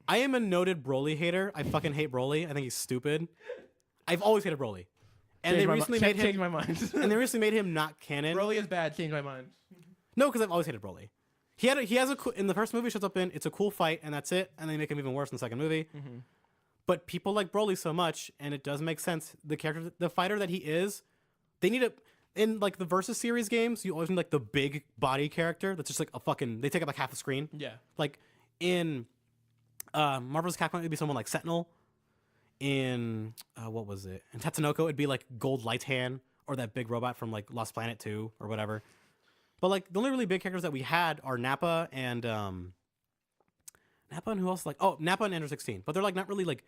Speaker 2: I am a noted Broly hater. I fucking hate Broly. I think he's stupid. I've always hated Broly. And they recently made him
Speaker 3: change my mind.
Speaker 2: And they recently made him not canon.
Speaker 3: Broly is bad. Change my mind.
Speaker 2: No, because I've always hated Broly. He has in the first movie shows up in it's a cool fight and that's it, and they make him even worse in the second movie.
Speaker 3: Mm-hmm.
Speaker 2: But people like Broly so much, and it does make sense. The fighter that he is, they need in like the Versus series games. You always need like the big body character that's just like a fucking. They take up like half the screen.
Speaker 3: Yeah.
Speaker 2: Like in Marvel's Capcom, it'd be someone like Sentinel. In what was it? In Tatsunoko, it'd be like Gold Light Hand or that big robot from like Lost Planet 2 or whatever. But like the only really big characters that we had are Nappa and who else? Like Nappa and Android 16. But they're like not really like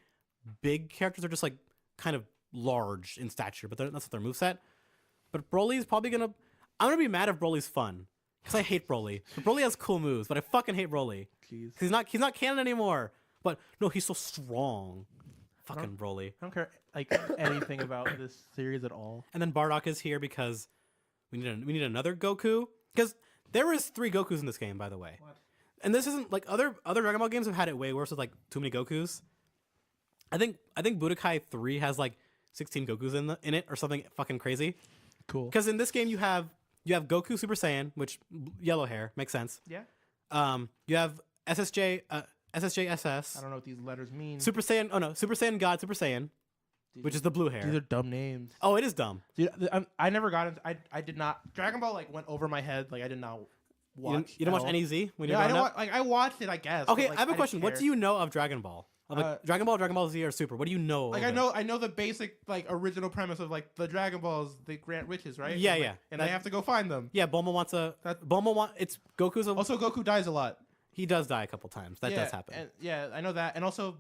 Speaker 2: big characters. They're just like kind of large in stature. But that's what their moveset. But Broly's probably I'm gonna be mad if Broly's fun because I hate Broly. But Broly has cool moves, but I fucking hate Broly.
Speaker 3: Jeez.
Speaker 2: He's not canon anymore. But no, he's so strong. Fucking Broly.
Speaker 3: I don't care like anything about this series at all.
Speaker 2: And then Bardock is here because we need another Goku. Because there is 3 Gokus in this game, by the way.
Speaker 3: What?
Speaker 2: And this isn't like other Dragon Ball games have had it way worse with like too many Gokus. I think Budokai 3 has like 16 Gokus in it or something fucking crazy.
Speaker 3: Cool.
Speaker 2: Because in this game you have Goku Super Saiyan, which yellow hair makes sense.
Speaker 3: Yeah.
Speaker 2: You have SSJSS.
Speaker 3: I don't know what these letters mean.
Speaker 2: Super Saiyan. Oh no, Super Saiyan God Super Saiyan, which is the blue hair.
Speaker 3: These are dumb names.
Speaker 2: Oh, it is dumb.
Speaker 3: Dude, I never got into. I did not. Dragon Ball like went over my head. Like I did not watch.
Speaker 2: You didn't watch any Z when you were
Speaker 3: I
Speaker 2: growing
Speaker 3: didn't
Speaker 2: up?
Speaker 3: like I watched it. I guess.
Speaker 2: Okay,
Speaker 3: but, like,
Speaker 2: I have a question. What do you know of Dragon Ball? Dragon Ball Z, or Super? What do you know?
Speaker 3: Like I know the basic like original premise of like the Dragon Balls. They grant riches, right?
Speaker 2: Yeah,
Speaker 3: and, and I have to go find them.
Speaker 2: Yeah, it's Goku's.
Speaker 3: Also, Goku dies a lot.
Speaker 2: He does die a couple times. That does happen.
Speaker 3: And, I know that. And also,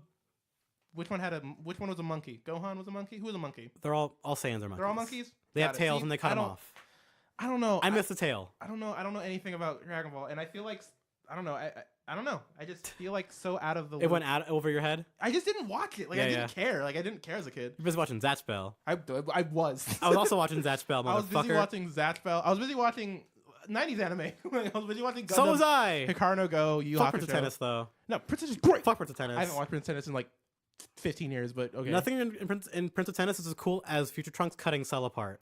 Speaker 3: which one was a monkey? Gohan was a monkey. Who was a monkey?
Speaker 2: They're all Saiyans are monkeys.
Speaker 3: They're all monkeys.
Speaker 2: They have tails and they cut them off.
Speaker 3: I don't know.
Speaker 2: I miss the tail.
Speaker 3: I don't know. I don't know anything about Dragon Ball, and I feel like I don't know. I don't know. I just feel like so out of the.
Speaker 2: It went out over your head.
Speaker 3: I just didn't watch it. Like I didn't care. Like I didn't care as a kid.
Speaker 2: You're busy watching Zatch Bell.
Speaker 3: I was.
Speaker 2: I was also watching Zatch Bell.
Speaker 3: I was busy watching Zatch Bell. I was busy watching 90s anime. I was busy watching Gundam,
Speaker 2: so was I.
Speaker 3: Hikaru no Go, Yu
Speaker 2: Fuck
Speaker 3: Hakusho.
Speaker 2: Prince of Tennis though.
Speaker 3: No, Prince is great.
Speaker 2: Fuck Prince of Tennis.
Speaker 3: I haven't watched Prince of Tennis in like 15 years, but okay.
Speaker 2: Nothing in Prince of Tennis is as cool as Future Trunks cutting Cell apart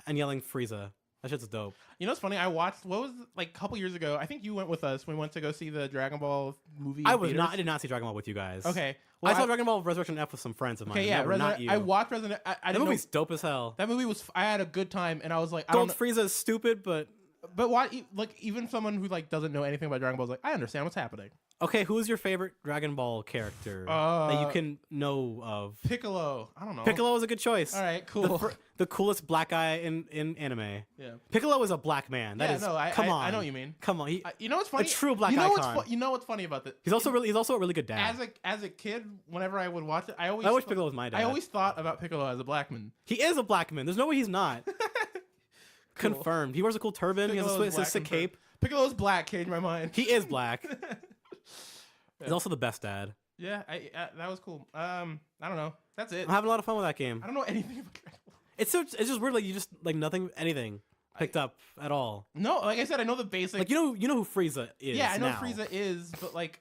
Speaker 2: and yelling Frieza. That shit's dope.
Speaker 3: You know what's funny? I watched like a couple years ago. I think you went with us. We went to go see the Dragon Ball movie.
Speaker 2: I did not see Dragon Ball with you guys.
Speaker 3: Okay,
Speaker 2: well, I saw Dragon Ball Resurrection F with some friends of mine.
Speaker 3: Okay, yeah,
Speaker 2: not you.
Speaker 3: I watched Resident.
Speaker 2: That movie's dope as hell.
Speaker 3: That movie was. I had a good time, and I was like,
Speaker 2: Gold Frieza is stupid, but
Speaker 3: why? Like even someone who like doesn't know anything about Dragon Ball is like, I understand what's happening.
Speaker 2: Okay, who's your favorite Dragon Ball character that you can know of?
Speaker 3: Piccolo. I don't know.
Speaker 2: Piccolo is a good choice.
Speaker 3: All right, cool.
Speaker 2: The coolest black guy in anime.
Speaker 3: Yeah.
Speaker 2: Piccolo is a black man. That is. Come on.
Speaker 3: I know what you mean.
Speaker 2: Come on.
Speaker 3: You know what's funny?
Speaker 2: A true black
Speaker 3: icon.
Speaker 2: icon.
Speaker 3: You know what's funny about this?
Speaker 2: He's also a really good dad.
Speaker 3: As a kid, whenever I would watch it, I
Speaker 2: wish Piccolo was my dad.
Speaker 3: I always thought about Piccolo as a black man.
Speaker 2: He is a black man. There's no way he's not.
Speaker 3: Cool.
Speaker 2: Confirmed. He wears a cool turban. He has a sick cape.
Speaker 3: Piccolo's black. Changed my mind.
Speaker 2: He is black. He's also the best dad.
Speaker 3: Yeah, that was cool. I don't know. That's it.
Speaker 2: I'm having a lot of fun with that game.
Speaker 3: I don't know anything about Dragon Ball.
Speaker 2: It's just weird. Like you just like anything picked up at all.
Speaker 3: No, like I said, I know the basic.
Speaker 2: Like you know who Frieza is.
Speaker 3: Yeah, I know
Speaker 2: now.
Speaker 3: who Frieza is, but like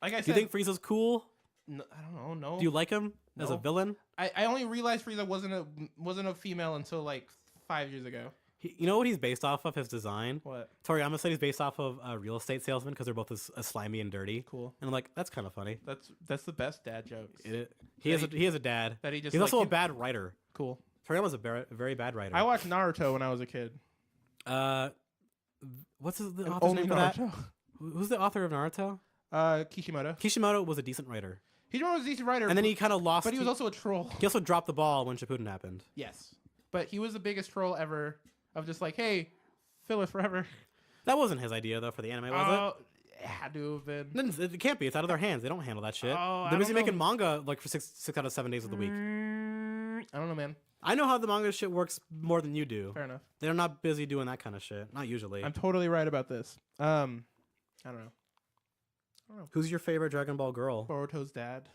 Speaker 3: I said,
Speaker 2: do you think Frieza's cool?
Speaker 3: No, I don't know. No.
Speaker 2: Do you like him as a villain?
Speaker 3: I only realized Frieza wasn't a female until like 5 years ago.
Speaker 2: You know what he's based off of? His design.
Speaker 3: What?
Speaker 2: Toriyama said he's based off of a real estate salesman because they're both as slimy and dirty.
Speaker 3: Cool.
Speaker 2: And I'm like, that's kind of funny.
Speaker 3: That's the best dad jokes.
Speaker 2: He is a dad.
Speaker 3: That he's
Speaker 2: also a bad writer.
Speaker 3: Cool.
Speaker 2: Toriyama's a very bad writer.
Speaker 3: I watched Naruto when I was a kid.
Speaker 2: What's the author's name for that? Who's the author of Naruto?
Speaker 3: Kishimoto.
Speaker 2: Kishimoto was a decent writer.
Speaker 3: Kishimoto was a decent writer.
Speaker 2: And then he kind of lost.
Speaker 3: But he was also a troll.
Speaker 2: He also dropped the ball when Shippuden happened.
Speaker 3: Yes. But he was the biggest troll ever of just like, hey, filler forever.
Speaker 2: That wasn't his idea, though, for the anime, was it?
Speaker 3: It had to have been.
Speaker 2: It can't be. It's out of their hands. They don't handle that shit.
Speaker 3: Oh,
Speaker 2: They're busy making manga like for six out of 7 days of the week.
Speaker 3: I don't know, man.
Speaker 2: I know how the manga shit works more than you do.
Speaker 3: Fair enough.
Speaker 2: They're not busy doing that kind of shit. Not usually.
Speaker 3: I'm totally right about this. I don't know.
Speaker 2: Who's your favorite Dragon Ball girl?
Speaker 3: Boruto's dad.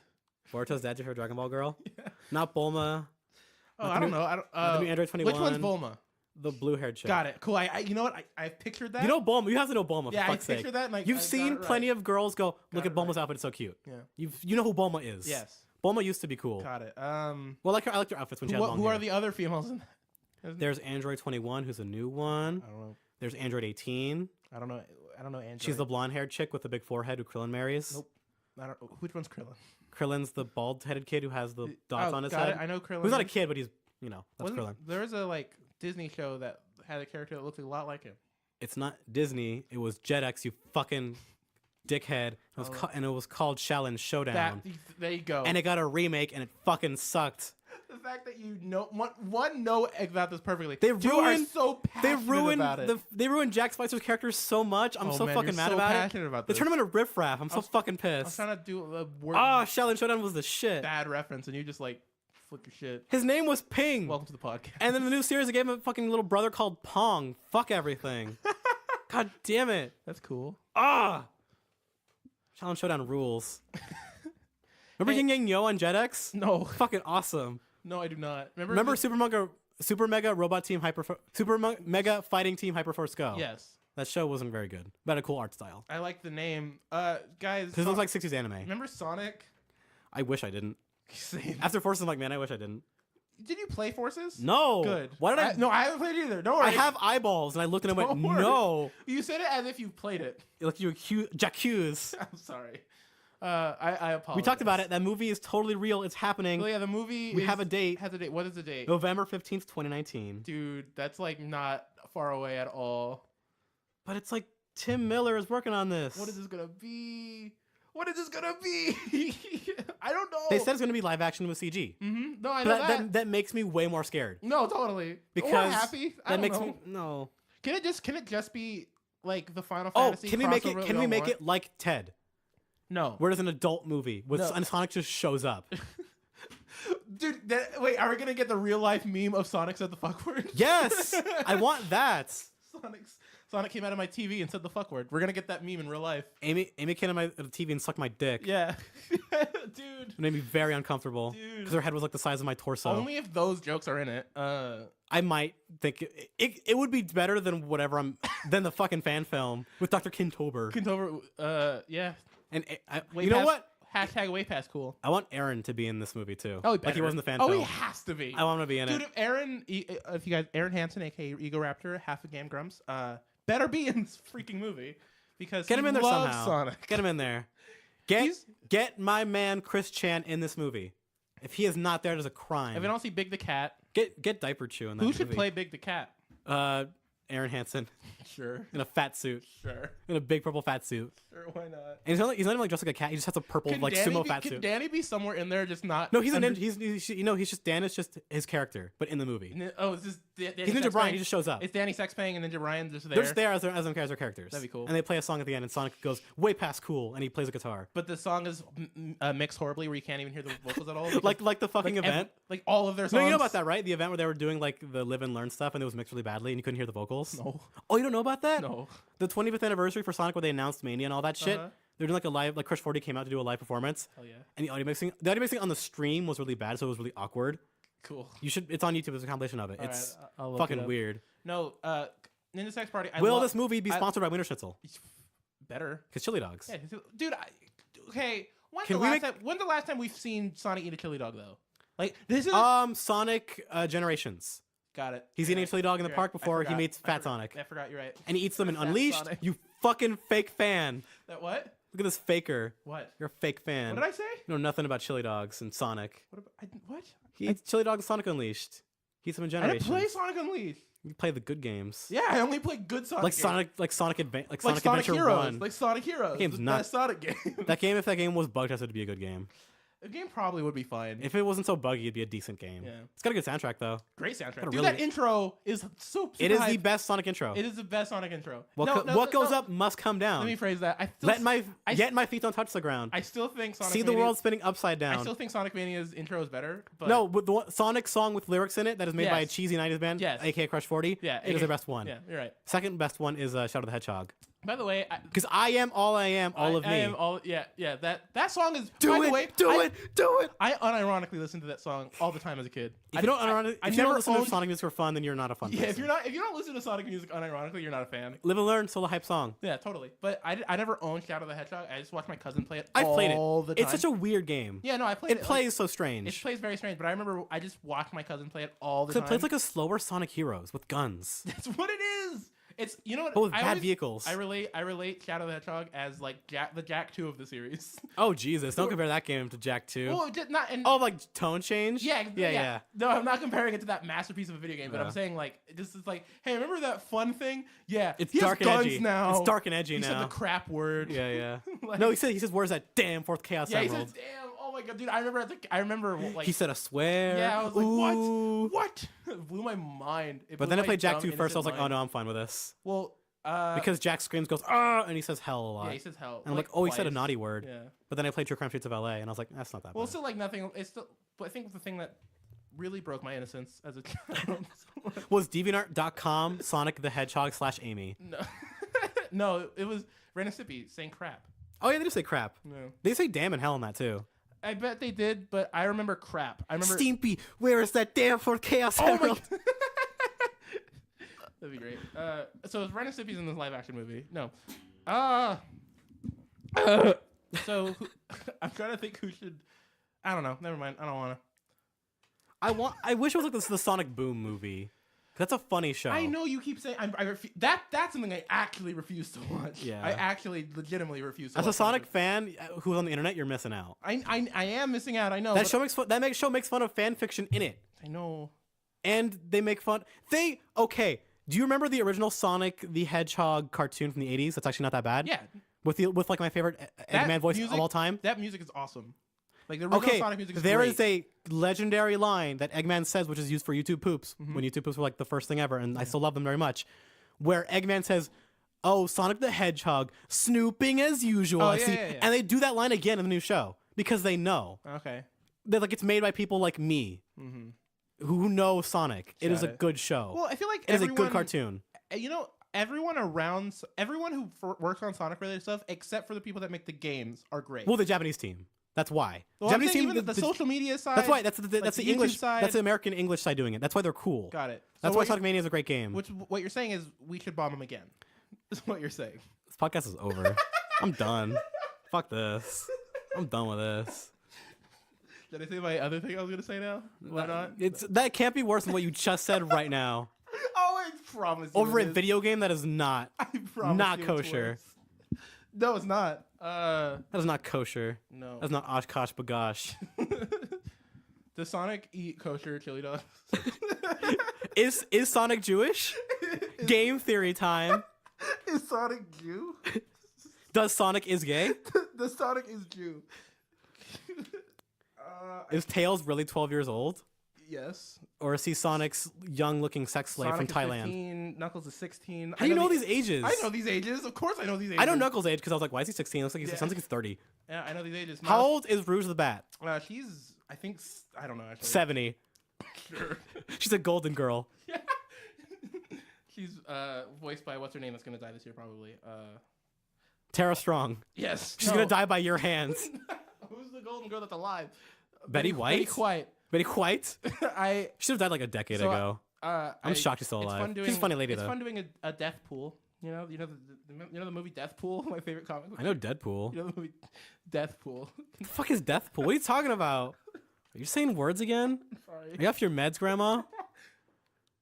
Speaker 2: Boruto's dad's your favorite Dragon Ball girl? Yeah. Not Bulma.
Speaker 3: Oh, I don't know.
Speaker 2: The new Android 21.
Speaker 3: Which one's Bulma?
Speaker 2: The blue-haired chick.
Speaker 3: Got it. Cool. You know what? I pictured that.
Speaker 2: You know Bulma. You have to know Bulma.
Speaker 3: Yeah,
Speaker 2: for
Speaker 3: I
Speaker 2: fuck's sake.
Speaker 3: pictured that. And
Speaker 2: You've seen plenty of girls go, look at Bulma's outfit. It's so cute.
Speaker 3: Yeah.
Speaker 2: You know who Bulma is.
Speaker 3: Yes.
Speaker 2: Bulma used to be cool.
Speaker 3: Got it.
Speaker 2: Well, I liked her outfits when she had long
Speaker 3: Who
Speaker 2: hair.
Speaker 3: are the other females in that?
Speaker 2: There's Android 21, who's a new one.
Speaker 3: I don't know.
Speaker 2: There's Android 18.
Speaker 3: I don't know Android.
Speaker 2: She's the blonde-haired chick with the big forehead who Krillin marries.
Speaker 3: Nope. I don't. Which one's Krillin?
Speaker 2: Krillin's the bald-headed kid who has the dots on his head.
Speaker 3: I know Krillin.
Speaker 2: He's not a kid, but he's, that's Krillin.
Speaker 3: There was a Disney show that had a character that looked a lot like him.
Speaker 2: It's not Disney. It was Jetix, you fucking dickhead. And it was called Shaolin Showdown.
Speaker 3: There you go.
Speaker 2: And it got a remake, and it fucking sucked.
Speaker 3: The fact that you know know about this perfectly.
Speaker 2: They ruined Jack Spicer's character so much. I'm so fucking mad about it. They turned him into Riff Raff. I'm so fucking pissed.
Speaker 3: I was trying to do a word.
Speaker 2: Shaolin Showdown was the shit.
Speaker 3: Bad reference, and you just flip your shit.
Speaker 2: His name was Ping.
Speaker 3: Welcome to the podcast.
Speaker 2: And then the new series, they gave him a fucking little brother called Pong. Fuck everything. God damn it.
Speaker 3: That's cool.
Speaker 2: Shaolin Showdown rules. Remember Yin Yang Yo on Jetix?
Speaker 3: No.
Speaker 2: Fucking awesome.
Speaker 3: No, I do not.
Speaker 2: Remember Super Mega Robot Team Mega Fighting Team Hyperforce Go?
Speaker 3: Yes.
Speaker 2: That show wasn't very good, but had a cool art style.
Speaker 3: I like the name. Guys.
Speaker 2: This looks like 60s anime.
Speaker 3: Remember Sonic?
Speaker 2: I wish I didn't.
Speaker 3: Same.
Speaker 2: After Forces, I'm like, man, I wish I didn't.
Speaker 3: Did you play Forces?
Speaker 2: No.
Speaker 3: Good.
Speaker 2: Why did I?
Speaker 3: No, I haven't played it either. Don't worry.
Speaker 2: I have eyeballs, and I looked and I went, no.
Speaker 3: You said it as if you played it.
Speaker 2: Like you accused.
Speaker 3: I'm sorry. I apologize.
Speaker 2: We talked about it. That movie is totally real. It's happening.
Speaker 3: Well, yeah, the movie.
Speaker 2: We have a date.
Speaker 3: Has a date. What is the date?
Speaker 2: November 15th, 2019.
Speaker 3: Dude, that's not far away at all.
Speaker 2: But it's like Tim Miller is working on this.
Speaker 3: What is this gonna be? What is this gonna be? I don't know.
Speaker 2: They said it's gonna be live action with CG.
Speaker 3: Mm-hmm. No, I know that.
Speaker 2: That makes me way more scared.
Speaker 3: No, totally.
Speaker 2: Because
Speaker 3: or happy.
Speaker 2: That makes me no.
Speaker 3: Can it just be like the Final Fantasy?
Speaker 2: Can we make it? Can we make it like Ted?
Speaker 3: No.
Speaker 2: Where there's an adult movie and Sonic just shows up.
Speaker 3: Dude, wait, are we gonna get the real life meme of Sonic said the fuck word?
Speaker 2: Yes, I want that.
Speaker 3: Sonic came out of my TV and said the fuck word. We're gonna get that meme in real life.
Speaker 2: Amy came out of the TV and sucked my dick.
Speaker 3: Yeah, dude.
Speaker 2: It made me very uncomfortable because her head was like the size of my torso.
Speaker 3: Only if those jokes are in it.
Speaker 2: I might think it would be better than than the fucking fan film with Dr. Kintober.
Speaker 3: Yeah.
Speaker 2: And you know what?
Speaker 3: Hashtag way past cool.
Speaker 2: I want Aaron to be in this movie too.
Speaker 3: Oh,
Speaker 2: like he was in the fan
Speaker 3: film.
Speaker 2: Oh,
Speaker 3: he has to be.
Speaker 2: I want him to be in it.
Speaker 3: Dude, if you guys, Aaron Hansen, aka Ego Raptor, half a Game Grumps, better be in this freaking movie because
Speaker 2: get him in there somehow.
Speaker 3: Sonic.
Speaker 2: Get him in there. Get my man Chris Chan in this movie. If he is not there, there's a crime.
Speaker 3: If I don't see Big the Cat,
Speaker 2: get Diaper Chew in that movie.
Speaker 3: Who should play Big the Cat?
Speaker 2: Aaron Hansen
Speaker 3: Sure.
Speaker 2: in a fat suit,
Speaker 3: Sure.
Speaker 2: in a big purple fat suit.
Speaker 3: Sure. Why not?
Speaker 2: And he's not even like dressed like a cat. He just has a purple
Speaker 3: Can
Speaker 2: like
Speaker 3: Danny
Speaker 2: sumo
Speaker 3: be,
Speaker 2: fat
Speaker 3: can
Speaker 2: suit.
Speaker 3: Danny be somewhere in there, just not?
Speaker 2: No, he's a
Speaker 3: under-
Speaker 2: ninja. He's just Dan is just his character, but in the movie.
Speaker 3: Oh, it's just Danny
Speaker 2: He's Ninja
Speaker 3: Sexpang?
Speaker 2: Brian. He just shows up.
Speaker 3: It's Danny Sexpang and Ninja Brian just there.
Speaker 2: They're just there as them characters.
Speaker 3: That'd be cool.
Speaker 2: And they play a song at the end, and Sonic goes way past cool, and he plays a guitar.
Speaker 3: But the song is mixed horribly, where you can't even hear the vocals at all.
Speaker 2: like the fucking event.
Speaker 3: Like all of their songs.
Speaker 2: No, you know about that, right? The event where they were doing like the live and learn stuff, and it was mixed really badly, and you couldn't hear the vocals.
Speaker 3: No.
Speaker 2: Oh, you don't know about that?
Speaker 3: No.
Speaker 2: The 25th anniversary for Sonic, where they announced Mania and all that shit.
Speaker 3: Uh-huh.
Speaker 2: They're doing like a live, like Crush 40 came out to do a live performance,
Speaker 3: Hell yeah.
Speaker 2: and the audio mixing on the stream was really bad, so it was really awkward.
Speaker 3: Cool.
Speaker 2: You should. It's on YouTube. There's a compilation of it.
Speaker 3: All
Speaker 2: It's
Speaker 3: right, I'll look
Speaker 2: fucking
Speaker 3: it up.
Speaker 2: weird.
Speaker 3: No, Ninja Sex Party.
Speaker 2: Will this movie be sponsored by Wiener Schnitzel?
Speaker 3: Better?
Speaker 2: Because chili dogs.
Speaker 3: Yeah, dude. Okay. When's
Speaker 2: Can
Speaker 3: the
Speaker 2: we
Speaker 3: last time? When's the last time we've seen Sonic eat a chili dog though? Like this is.
Speaker 2: Sonic Generations.
Speaker 3: Got it.
Speaker 2: He's eating a chili dog in the
Speaker 3: You're
Speaker 2: park
Speaker 3: right. I
Speaker 2: before he
Speaker 3: forgot.
Speaker 2: meets
Speaker 3: I
Speaker 2: Fat
Speaker 3: forgot.
Speaker 2: Sonic.
Speaker 3: I forgot. You're right.
Speaker 2: And he eats them in
Speaker 3: Fat
Speaker 2: Unleashed.
Speaker 3: Sonic.
Speaker 2: You fucking fake fan.
Speaker 3: That what?
Speaker 2: Look at this faker.
Speaker 3: What?
Speaker 2: You're a fake fan.
Speaker 3: What did I say?
Speaker 2: You know nothing about chili dogs and Sonic.
Speaker 3: What? What?
Speaker 2: He eats chili dogs in Sonic Unleashed. He eats them in
Speaker 3: I didn't
Speaker 2: Generations.
Speaker 3: play Sonic Unleashed.
Speaker 2: You play the good games.
Speaker 3: Yeah, I only play good Sonic.
Speaker 2: Like
Speaker 3: games.
Speaker 2: Sonic Adventure,
Speaker 3: like
Speaker 2: Sonic
Speaker 3: Sonic
Speaker 2: Adventure
Speaker 3: Heroes,
Speaker 2: 1.
Speaker 3: like Sonic Heroes.
Speaker 2: game's
Speaker 3: the
Speaker 2: not-
Speaker 3: best Sonic game.
Speaker 2: If that game was bug tested to be a good game.
Speaker 3: The game probably would be fine.
Speaker 2: If it wasn't so buggy, it'd be a decent game.
Speaker 3: Yeah.
Speaker 2: It's got a good soundtrack though.
Speaker 3: Great soundtrack.
Speaker 2: Got a
Speaker 3: Dude,
Speaker 2: really-
Speaker 3: that intro is so.
Speaker 2: It is
Speaker 3: hype.
Speaker 2: the best Sonic intro.
Speaker 3: It is the best Sonic intro.
Speaker 2: What goes up must come down.
Speaker 3: Let me phrase that.
Speaker 2: Get my feet don't touch the ground.
Speaker 3: I still think Sonic.
Speaker 2: See the world spinning upside down.
Speaker 3: I still think Sonic Mania's intro is better. But
Speaker 2: No, with the Sonic song with lyrics in it that is made by a
Speaker 3: Yes.
Speaker 2: cheesy 90s band,
Speaker 3: Yes.
Speaker 2: aka Crush 40.
Speaker 3: Yeah,
Speaker 2: it is the best one.
Speaker 3: Yeah, you're right.
Speaker 2: Second best one is Shadow the Hedgehog.
Speaker 3: By the way,
Speaker 2: Because I am all I am, all of me.
Speaker 3: I am all. Yeah. That song is.
Speaker 2: do
Speaker 3: by
Speaker 2: it,
Speaker 3: the way,
Speaker 2: do
Speaker 3: I-
Speaker 2: it, do it.
Speaker 3: I unironically listened to that song all the time as a kid.
Speaker 2: If you don't, if you don't listen to Sonic music for fun, then you're not a fun
Speaker 3: Yeah,
Speaker 2: person.
Speaker 3: if you don't listen to Sonic music unironically, you're not a fan.
Speaker 2: Live and Learn, still a hype song.
Speaker 3: Yeah, totally. But I never owned Shadow the Hedgehog. I just watched my cousin play it.
Speaker 2: I've played it.
Speaker 3: all the time.
Speaker 2: It's such a weird game.
Speaker 3: Yeah, no, I played it.
Speaker 2: It plays so
Speaker 3: It
Speaker 2: strange.
Speaker 3: plays very strange, but I remember I just watched my cousin play it all the
Speaker 2: It
Speaker 3: time.
Speaker 2: plays like a slower Sonic Heroes with guns.
Speaker 3: That's what it is. It's what
Speaker 2: But with
Speaker 3: I
Speaker 2: bad
Speaker 3: always-
Speaker 2: vehicles.
Speaker 3: I relate Shadow the Hedgehog as like the Jack 2 of the series.
Speaker 2: Oh Jesus! Don't compare that game to Jack 2.
Speaker 3: Well, just not and
Speaker 2: Oh, like tone change?
Speaker 3: yeah. No, I'm not comparing it to that masterpiece of a video game, but
Speaker 2: Yeah.
Speaker 3: I'm saying like this is like, hey, remember that fun thing? Yeah,
Speaker 2: It's
Speaker 3: he has
Speaker 2: dark and
Speaker 3: guns
Speaker 2: edgy.
Speaker 3: now.
Speaker 2: It's dark and edgy
Speaker 3: he
Speaker 2: now.
Speaker 3: said the crap word.
Speaker 2: Yeah.
Speaker 3: Like-
Speaker 2: No, he says, "Where's that damn fourth Chaos
Speaker 3: Yeah, he
Speaker 2: Emerald?"
Speaker 3: says, "Damn, oh my god, dude!" I remember like
Speaker 2: He said, "I swear."
Speaker 3: yeah, I was like,
Speaker 2: Ooh.
Speaker 3: what? It blew my mind. It
Speaker 2: But
Speaker 3: blew
Speaker 2: then I
Speaker 3: my
Speaker 2: played Jack
Speaker 3: dumb,
Speaker 2: 2 first. I was like,
Speaker 3: innocent
Speaker 2: "Oh no,
Speaker 3: mind.
Speaker 2: I'm fine with this."
Speaker 3: Well,
Speaker 2: Because Jack screams, goes, "Ah!" and he says "hell" a lot.
Speaker 3: yeah, he says hell.
Speaker 2: and I'm like, "Oh, he said a
Speaker 3: twice.
Speaker 2: naughty word."
Speaker 3: Yeah.
Speaker 2: But then I played True Crime Streets of LA, and I was like, "That's not that
Speaker 3: Well,
Speaker 2: bad."
Speaker 3: it's still like nothing. It's still, but I think the thing that really broke my innocence as a child.
Speaker 2: Was DeviantArt.com Sonic the Hedgehog / Amy?
Speaker 3: No, no, it was Ren and Stimpy saying crap.
Speaker 2: Oh yeah, they do say crap.
Speaker 3: No,
Speaker 2: They say damn and hell in that too.
Speaker 3: I bet they did, but I remember crap. I remember.
Speaker 2: Stimpy, where is that damn fourth Chaos
Speaker 3: Oh my.
Speaker 2: Emerald?
Speaker 3: That'd be great. So Ren and Stimpy's in this live action movie. No. So I'm trying to think who should. I don't know. Never mind. I don't want to.
Speaker 2: I wish it was like the Sonic Boom movie. That's a funny show.
Speaker 3: I know you keep saying that's something I actually refuse to watch.
Speaker 2: Yeah.
Speaker 3: I actually legitimately refuse to
Speaker 2: As a
Speaker 3: watch
Speaker 2: Sonic fan who's on the internet, you're missing out.
Speaker 3: I am missing out. I know.
Speaker 2: That
Speaker 3: but-
Speaker 2: show makes fun. That show makes fun of fan fiction in it,
Speaker 3: I know.
Speaker 2: and they make fun. Okay. Do you remember the original Sonic the Hedgehog cartoon from the '80s? That's actually not that bad.
Speaker 3: Yeah.
Speaker 2: With like my favorite
Speaker 3: That
Speaker 2: Eggman voice
Speaker 3: music-
Speaker 2: of all time.
Speaker 3: That music is awesome. Like the original
Speaker 2: Okay,
Speaker 3: Sonic music is
Speaker 2: there
Speaker 3: great.
Speaker 2: is a legendary line that Eggman says, which is used for YouTube poops
Speaker 3: Mm-hmm.
Speaker 2: when YouTube poops were like the first thing ever, and I still love them very much. Where Eggman says, "Oh, Sonic the Hedgehog, snooping as usual."
Speaker 3: Oh,
Speaker 2: I
Speaker 3: yeah,
Speaker 2: see.
Speaker 3: yeah, yeah.
Speaker 2: And they do that line again in the new show because they know
Speaker 3: Okay.
Speaker 2: that like it's made by people like me who know Sonic. It is a
Speaker 3: Got it.
Speaker 2: good show.
Speaker 3: Well, I feel like
Speaker 2: it is a
Speaker 3: everyone,
Speaker 2: good cartoon.
Speaker 3: You know, everyone who works on Sonic related stuff, except for the people that make the games, are great.
Speaker 2: Well, the Japanese team. That's why.
Speaker 3: Well,
Speaker 2: Japanese
Speaker 3: I'm saying
Speaker 2: team.
Speaker 3: even the social media side.
Speaker 2: That's why. That's the
Speaker 3: like
Speaker 2: the
Speaker 3: YouTube
Speaker 2: English
Speaker 3: side.
Speaker 2: That's the American English side doing it. That's why they're cool.
Speaker 3: Got it.
Speaker 2: That's
Speaker 3: So
Speaker 2: why
Speaker 3: what
Speaker 2: Sonic Mania is a great game.
Speaker 3: what you're saying is we should bomb them again. Is what you're saying.
Speaker 2: This podcast is over. I'm done. Fuck this. I'm done with this.
Speaker 3: Did I say my other thing I was gonna say now? Why not?
Speaker 2: That can't be worse than what you just said right now.
Speaker 3: Oh, I promise. You
Speaker 2: Over
Speaker 3: it
Speaker 2: a
Speaker 3: is.
Speaker 2: video game that is not.
Speaker 3: I promise
Speaker 2: not
Speaker 3: you it's
Speaker 2: kosher.
Speaker 3: worse. No, it's not.
Speaker 2: That is not kosher.
Speaker 3: No.
Speaker 2: That's not Oshkosh Bagosh.
Speaker 3: Does Sonic eat kosher chili dogs?
Speaker 2: Is Sonic Jewish? Game theory time.
Speaker 3: Is Sonic Jew?
Speaker 2: Does Sonic is gay?
Speaker 3: The Sonic is Jew.
Speaker 2: Is Tails really 12 years old?
Speaker 3: Yes.
Speaker 2: Or is he Sonic's young-looking sex slave
Speaker 3: Sonic
Speaker 2: from
Speaker 3: is
Speaker 2: Thailand?
Speaker 3: 15, Knuckles is 16.
Speaker 2: How do you know these ages?
Speaker 3: I know these ages. Of course I know these ages.
Speaker 2: I know Knuckles' age because I was like, why is he 16? Looks like he sounds like he's 30.
Speaker 3: Yeah, I know these ages.
Speaker 2: How old is Rouge the Bat?
Speaker 3: She's, I think, I don't know actually.
Speaker 2: 70.
Speaker 3: Sure.
Speaker 2: She's a golden girl.
Speaker 3: Yeah. She's voiced by what's her name that's gonna die this year probably.
Speaker 2: Tara Strong.
Speaker 3: Yes.
Speaker 2: She's gonna die by your hands.
Speaker 3: Who's the golden girl that's alive?
Speaker 2: Betty White?
Speaker 3: Betty White.
Speaker 2: Betty White?
Speaker 3: I
Speaker 2: She should have died like a decade ago. I'm shocked she's still alive. She's a funny lady though.
Speaker 3: It's fun doing a death pool. You know the movie Death Pool, my favorite comic book.
Speaker 2: I know Deadpool.
Speaker 3: You know the movie Death Pool.
Speaker 2: The fuck is Deathpool? What are you talking about? Are you saying words again?
Speaker 3: Sorry.
Speaker 2: Are you off your meds, Grandma?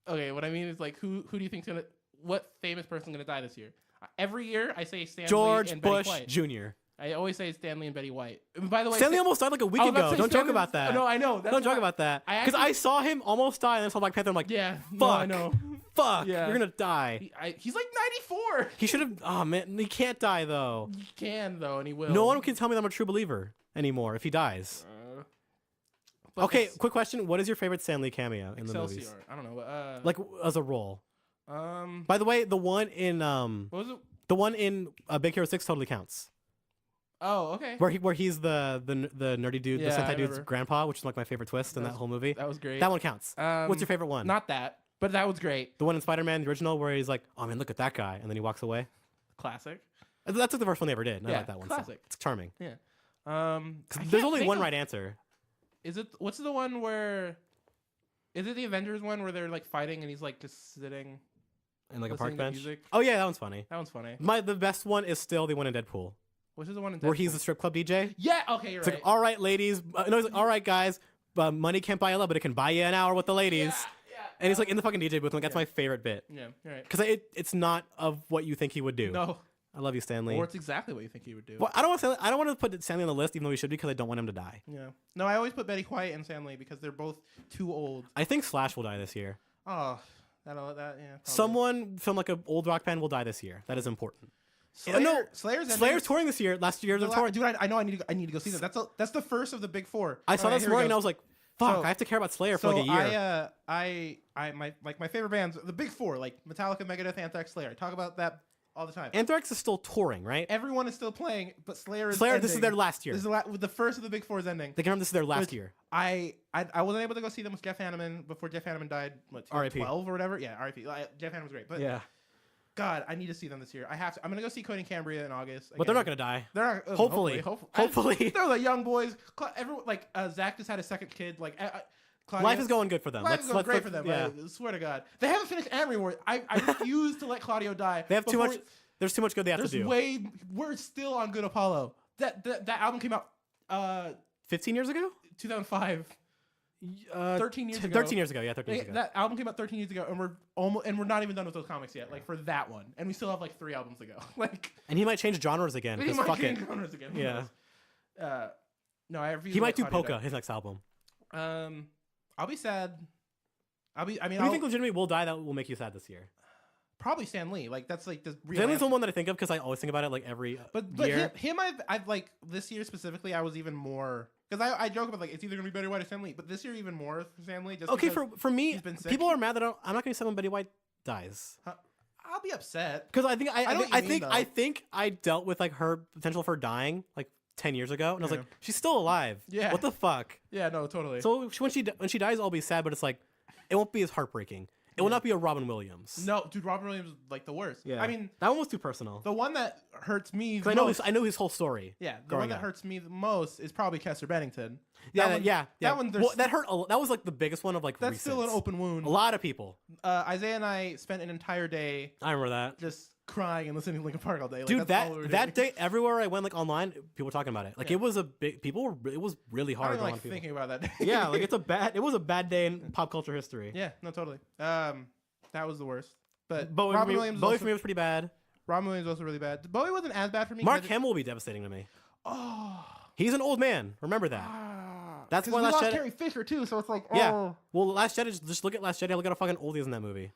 Speaker 3: Okay, what I mean is like who do you think's gonna what famous person's gonna die this year? Every year I say Stanley
Speaker 2: George
Speaker 3: and
Speaker 2: Bush
Speaker 3: Betty White.
Speaker 2: Jr.
Speaker 3: I always say Stanley and Betty White. And by the way,
Speaker 2: Stanley almost died like a week ago. Don't joke about that.
Speaker 3: No, I know.
Speaker 2: Don't joke about that. Because I saw him almost die, and then I saw Black Panther. I'm like,
Speaker 3: yeah,
Speaker 2: fuck,
Speaker 3: no, I know.
Speaker 2: Fuck,
Speaker 3: Yeah.
Speaker 2: you're gonna die.
Speaker 3: He's like 94.
Speaker 2: He should have. Oh man, he can't die though.
Speaker 3: He can though, and he will.
Speaker 2: No one can tell me that I'm a true believer anymore if he dies.
Speaker 3: But
Speaker 2: Okay, quick question: what is your favorite Stan Lee cameo in the movies?
Speaker 3: Excelsior. I don't know.
Speaker 2: Like as a role.
Speaker 3: Um.
Speaker 2: By the way, the one in
Speaker 3: What was it?
Speaker 2: the one in Big Hero 6 totally counts.
Speaker 3: Oh, okay.
Speaker 2: Where he's the nerdy dude,
Speaker 3: Yeah,
Speaker 2: the
Speaker 3: I
Speaker 2: Sentai dude's
Speaker 3: remember.
Speaker 2: grandpa, which is like my favorite twist in that whole movie.
Speaker 3: That was great.
Speaker 2: That one counts. What's your favorite one?
Speaker 3: Not that, but that was great.
Speaker 2: The one in Spider-Man, the original, where he's like, "Oh man, look at that guy," and then he walks away.
Speaker 3: Classic.
Speaker 2: That's like the first one they ever did. And I
Speaker 3: Yeah,
Speaker 2: like that one.
Speaker 3: classic.
Speaker 2: So it's charming.
Speaker 3: Yeah.
Speaker 2: There's
Speaker 3: There's
Speaker 2: only one right answer.
Speaker 3: Is it? What's the one where? Is it the Avengers one where they're like fighting and he's like just sitting?
Speaker 2: And like a
Speaker 3: listening
Speaker 2: park
Speaker 3: to
Speaker 2: bench.
Speaker 3: music?
Speaker 2: Oh yeah, that one's funny.
Speaker 3: That one's funny.
Speaker 2: The best one is still the one in Deadpool,
Speaker 3: Which is the one in
Speaker 2: where
Speaker 3: Deadpool?
Speaker 2: he's the strip club DJ.
Speaker 3: Yeah. Okay, you're
Speaker 2: It's
Speaker 3: right.
Speaker 2: like, all right, ladies. No, he's like, all right, guys. Money can't buy you love, but it can buy you an hour with the ladies.
Speaker 3: Yeah.
Speaker 2: And he's like in the fucking DJ booth. Like, that's my favorite bit.
Speaker 3: Yeah. You're right.
Speaker 2: Because it's not of what you think he would do.
Speaker 3: No.
Speaker 2: I love you, Stanley.
Speaker 3: Or it's exactly what you think he would do.
Speaker 2: Well, I don't want to put Stanley on the list, even though he should be, because I don't want him to die.
Speaker 3: Yeah. No, I always put Betty White and Stanley because they're both too old.
Speaker 2: I think Slash will die this year.
Speaker 3: Oh, yeah. Probably.
Speaker 2: Someone from like an old rock band will die this year. That is important.
Speaker 3: Slayer's
Speaker 2: touring this year. Last year they're touring.
Speaker 3: Dude, I know. I need to go see them. That's the first of the big four.
Speaker 2: I saw
Speaker 3: Okay,
Speaker 2: this
Speaker 3: here we
Speaker 2: morning and
Speaker 3: go.
Speaker 2: I was like, fuck,
Speaker 3: So-
Speaker 2: I have to care about Slayer for like a year.
Speaker 3: My favorite bands, the big four, like Metallica, Megadeth, Anthrax, Slayer. I talk about that all the time.
Speaker 2: Anthrax is still touring, right?
Speaker 3: Everyone is still playing, but Slayer is
Speaker 2: Slayer,
Speaker 3: ending.
Speaker 2: this is their last year.
Speaker 3: This is the first of the big four is ending.
Speaker 2: They confirmed this is their last
Speaker 3: Which
Speaker 2: year.
Speaker 3: I wasn't able to go see them with Jeff Hanneman before Jeff Hanneman died. What,
Speaker 2: R.I.P.
Speaker 3: 12 or whatever? Yeah, R.I.P. Jeff Hanneman's great, but
Speaker 2: Yeah.
Speaker 3: God, I need to see them this year. I have to. I'm gonna go see Cody and Cambria in August.
Speaker 2: But they're
Speaker 3: again.
Speaker 2: not going to die.
Speaker 3: They're not.
Speaker 2: Hopefully. Hopefully.
Speaker 3: They're the young boys. Everyone like Zach just had a second kid. Like Claudia,
Speaker 2: Life is going good for them.
Speaker 3: Life is going great
Speaker 2: let's-
Speaker 3: for them.
Speaker 2: Yeah.
Speaker 3: I swear to God, they haven't finished Amory Wars. I refuse to let Claudio die.
Speaker 2: They have too
Speaker 3: before-
Speaker 2: much. There's too much good they have to
Speaker 3: There's
Speaker 2: do.
Speaker 3: We're still on Good Apollo. That album came out
Speaker 2: 15 years ago?
Speaker 3: 2005. 13 years ago.
Speaker 2: 13 years ago, yeah, 13 years ago.
Speaker 3: That album came out 13 years ago, and we're not even done with those comics yet. Like for that one, and we still have like 3 albums to go. Like
Speaker 2: And he might change genres again.
Speaker 3: he
Speaker 2: Because
Speaker 3: might
Speaker 2: fuck it.
Speaker 3: change genres again. Who
Speaker 2: Yeah.
Speaker 3: knows? No, I refuse.
Speaker 2: He
Speaker 3: to
Speaker 2: might
Speaker 3: let
Speaker 2: do
Speaker 3: Claudio
Speaker 2: Polka,
Speaker 3: die.
Speaker 2: his next album.
Speaker 3: I'll be sad. I mean,
Speaker 2: Who do you think legitimately will die that will make you sad this year?
Speaker 3: probably Stan Lee. Like that's like the real.
Speaker 2: Stanley's the
Speaker 3: answer.
Speaker 2: one that I think of because I always think about it like every
Speaker 3: But
Speaker 2: year.
Speaker 3: him I've like this year specifically. I was even more because I joke about like it's either gonna be Betty White or Stan Lee, but this year even more for Stan Lee. Just
Speaker 2: Okay,
Speaker 3: because
Speaker 2: for me,
Speaker 3: he's been sick.
Speaker 2: people are mad that I'm not going to say when Betty White dies.
Speaker 3: I'll be upset.
Speaker 2: Because I think
Speaker 3: I know what you mean,
Speaker 2: I
Speaker 3: though.
Speaker 2: think I dealt with like her potential for dying like 10 years ago, and I was
Speaker 3: Yeah.
Speaker 2: like, she's still alive.
Speaker 3: Yeah.
Speaker 2: What the fuck?
Speaker 3: Yeah, no, totally.
Speaker 2: So when she dies, I'll be sad, but it's like it won't be as heartbreaking. It will not be a Robin Williams.
Speaker 3: No, dude, Robin Williams is like the worst.
Speaker 2: Yeah.
Speaker 3: I mean,
Speaker 2: that one was too personal.
Speaker 3: the one that hurts me.
Speaker 2: I know his whole story.
Speaker 3: Yeah, the
Speaker 2: growing
Speaker 3: one that
Speaker 2: up.
Speaker 3: hurts me the most is probably Chester Bennington.
Speaker 2: Yeah,
Speaker 3: one,
Speaker 2: yeah.
Speaker 3: That one, there's
Speaker 2: Well, that hurt. That was like the biggest one of like.
Speaker 3: that's still an
Speaker 2: recents.
Speaker 3: open wound.
Speaker 2: A lot of people.
Speaker 3: Isaiah and I spent an entire day
Speaker 2: I remember that.
Speaker 3: just crying and listening to Linkin Park all day. Like,
Speaker 2: Dude,
Speaker 3: that's all we were
Speaker 2: that
Speaker 3: doing.
Speaker 2: day, everywhere I went, like online, people were talking about it. Like
Speaker 3: Yeah.
Speaker 2: it was a big. It was really
Speaker 3: I
Speaker 2: hard.
Speaker 3: don't even
Speaker 2: on
Speaker 3: like
Speaker 2: people.
Speaker 3: thinking about that day.
Speaker 2: Yeah, like it was a bad day in pop culture history.
Speaker 3: Yeah, no, totally. That was the worst. But
Speaker 2: Bowie
Speaker 3: Robin
Speaker 2: for me,
Speaker 3: Williams,
Speaker 2: Bowie
Speaker 3: also,
Speaker 2: for me was pretty bad.
Speaker 3: Robin Williams was also really bad. Bowie wasn't as bad for me.
Speaker 2: Mark Hamill will be devastating to me.
Speaker 3: Oh,
Speaker 2: He's an old man. Remember that. That's
Speaker 3: 'cause
Speaker 2: why
Speaker 3: we
Speaker 2: Last
Speaker 3: lost
Speaker 2: Jedi.
Speaker 3: Carrie Fisher too. So it's like,
Speaker 2: Yeah.
Speaker 3: oh.
Speaker 2: Well, Last Jedi. Just look at Last Jedi. Look at how fucking old he is in that movie.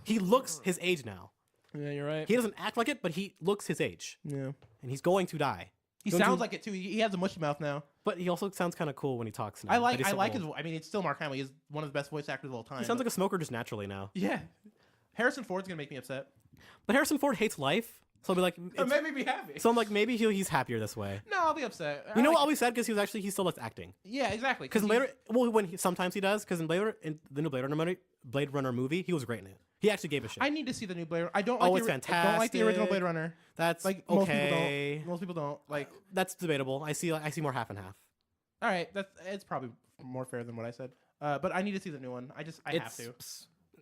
Speaker 2: He looks his age now.
Speaker 3: Yeah, you're right.
Speaker 2: He doesn't act like it, but he looks his age.
Speaker 3: Yeah.
Speaker 2: And he's going to die.
Speaker 3: He sounds like it too. He has a mushy mouth now.
Speaker 2: But he also sounds kind of cool when he talks now.
Speaker 3: I like
Speaker 2: so
Speaker 3: his. I mean, it's still Mark Hamill. He's one of the best voice actors of all time.
Speaker 2: He sounds like a smoker just naturally now.
Speaker 3: Yeah. Harrison Ford's gonna make me upset.
Speaker 2: But Harrison Ford hates life, so I'll be like,
Speaker 3: It made me be happy.
Speaker 2: so I'm like, maybe he's happier this way.
Speaker 3: No, I'll be upset.
Speaker 2: You know what? I'll be sad because he still likes acting.
Speaker 3: Yeah, exactly.
Speaker 2: Because later, sometimes he does. Because in the new Blade Runner movie, he was great in it. He actually gave a shit.
Speaker 3: I need to see the new Blade. I don't. Like
Speaker 2: it's fantastic.
Speaker 3: I don't like the original Blade Runner.
Speaker 2: That's
Speaker 3: like
Speaker 2: okay.
Speaker 3: Most people don't like.
Speaker 2: That's debatable. I see more half and half.
Speaker 3: All right, it's probably more fair than what I said. But I need to see the new one. I have to.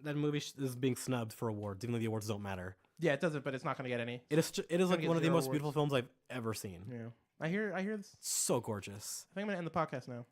Speaker 2: That movie is being snubbed for awards, even though the awards don't matter.
Speaker 3: Yeah, it doesn't, but it's not going to get any.
Speaker 2: It is like one of the most beautiful films I've ever seen.
Speaker 3: Yeah, I hear this.
Speaker 2: So gorgeous.
Speaker 3: I think I'm going to end the podcast now.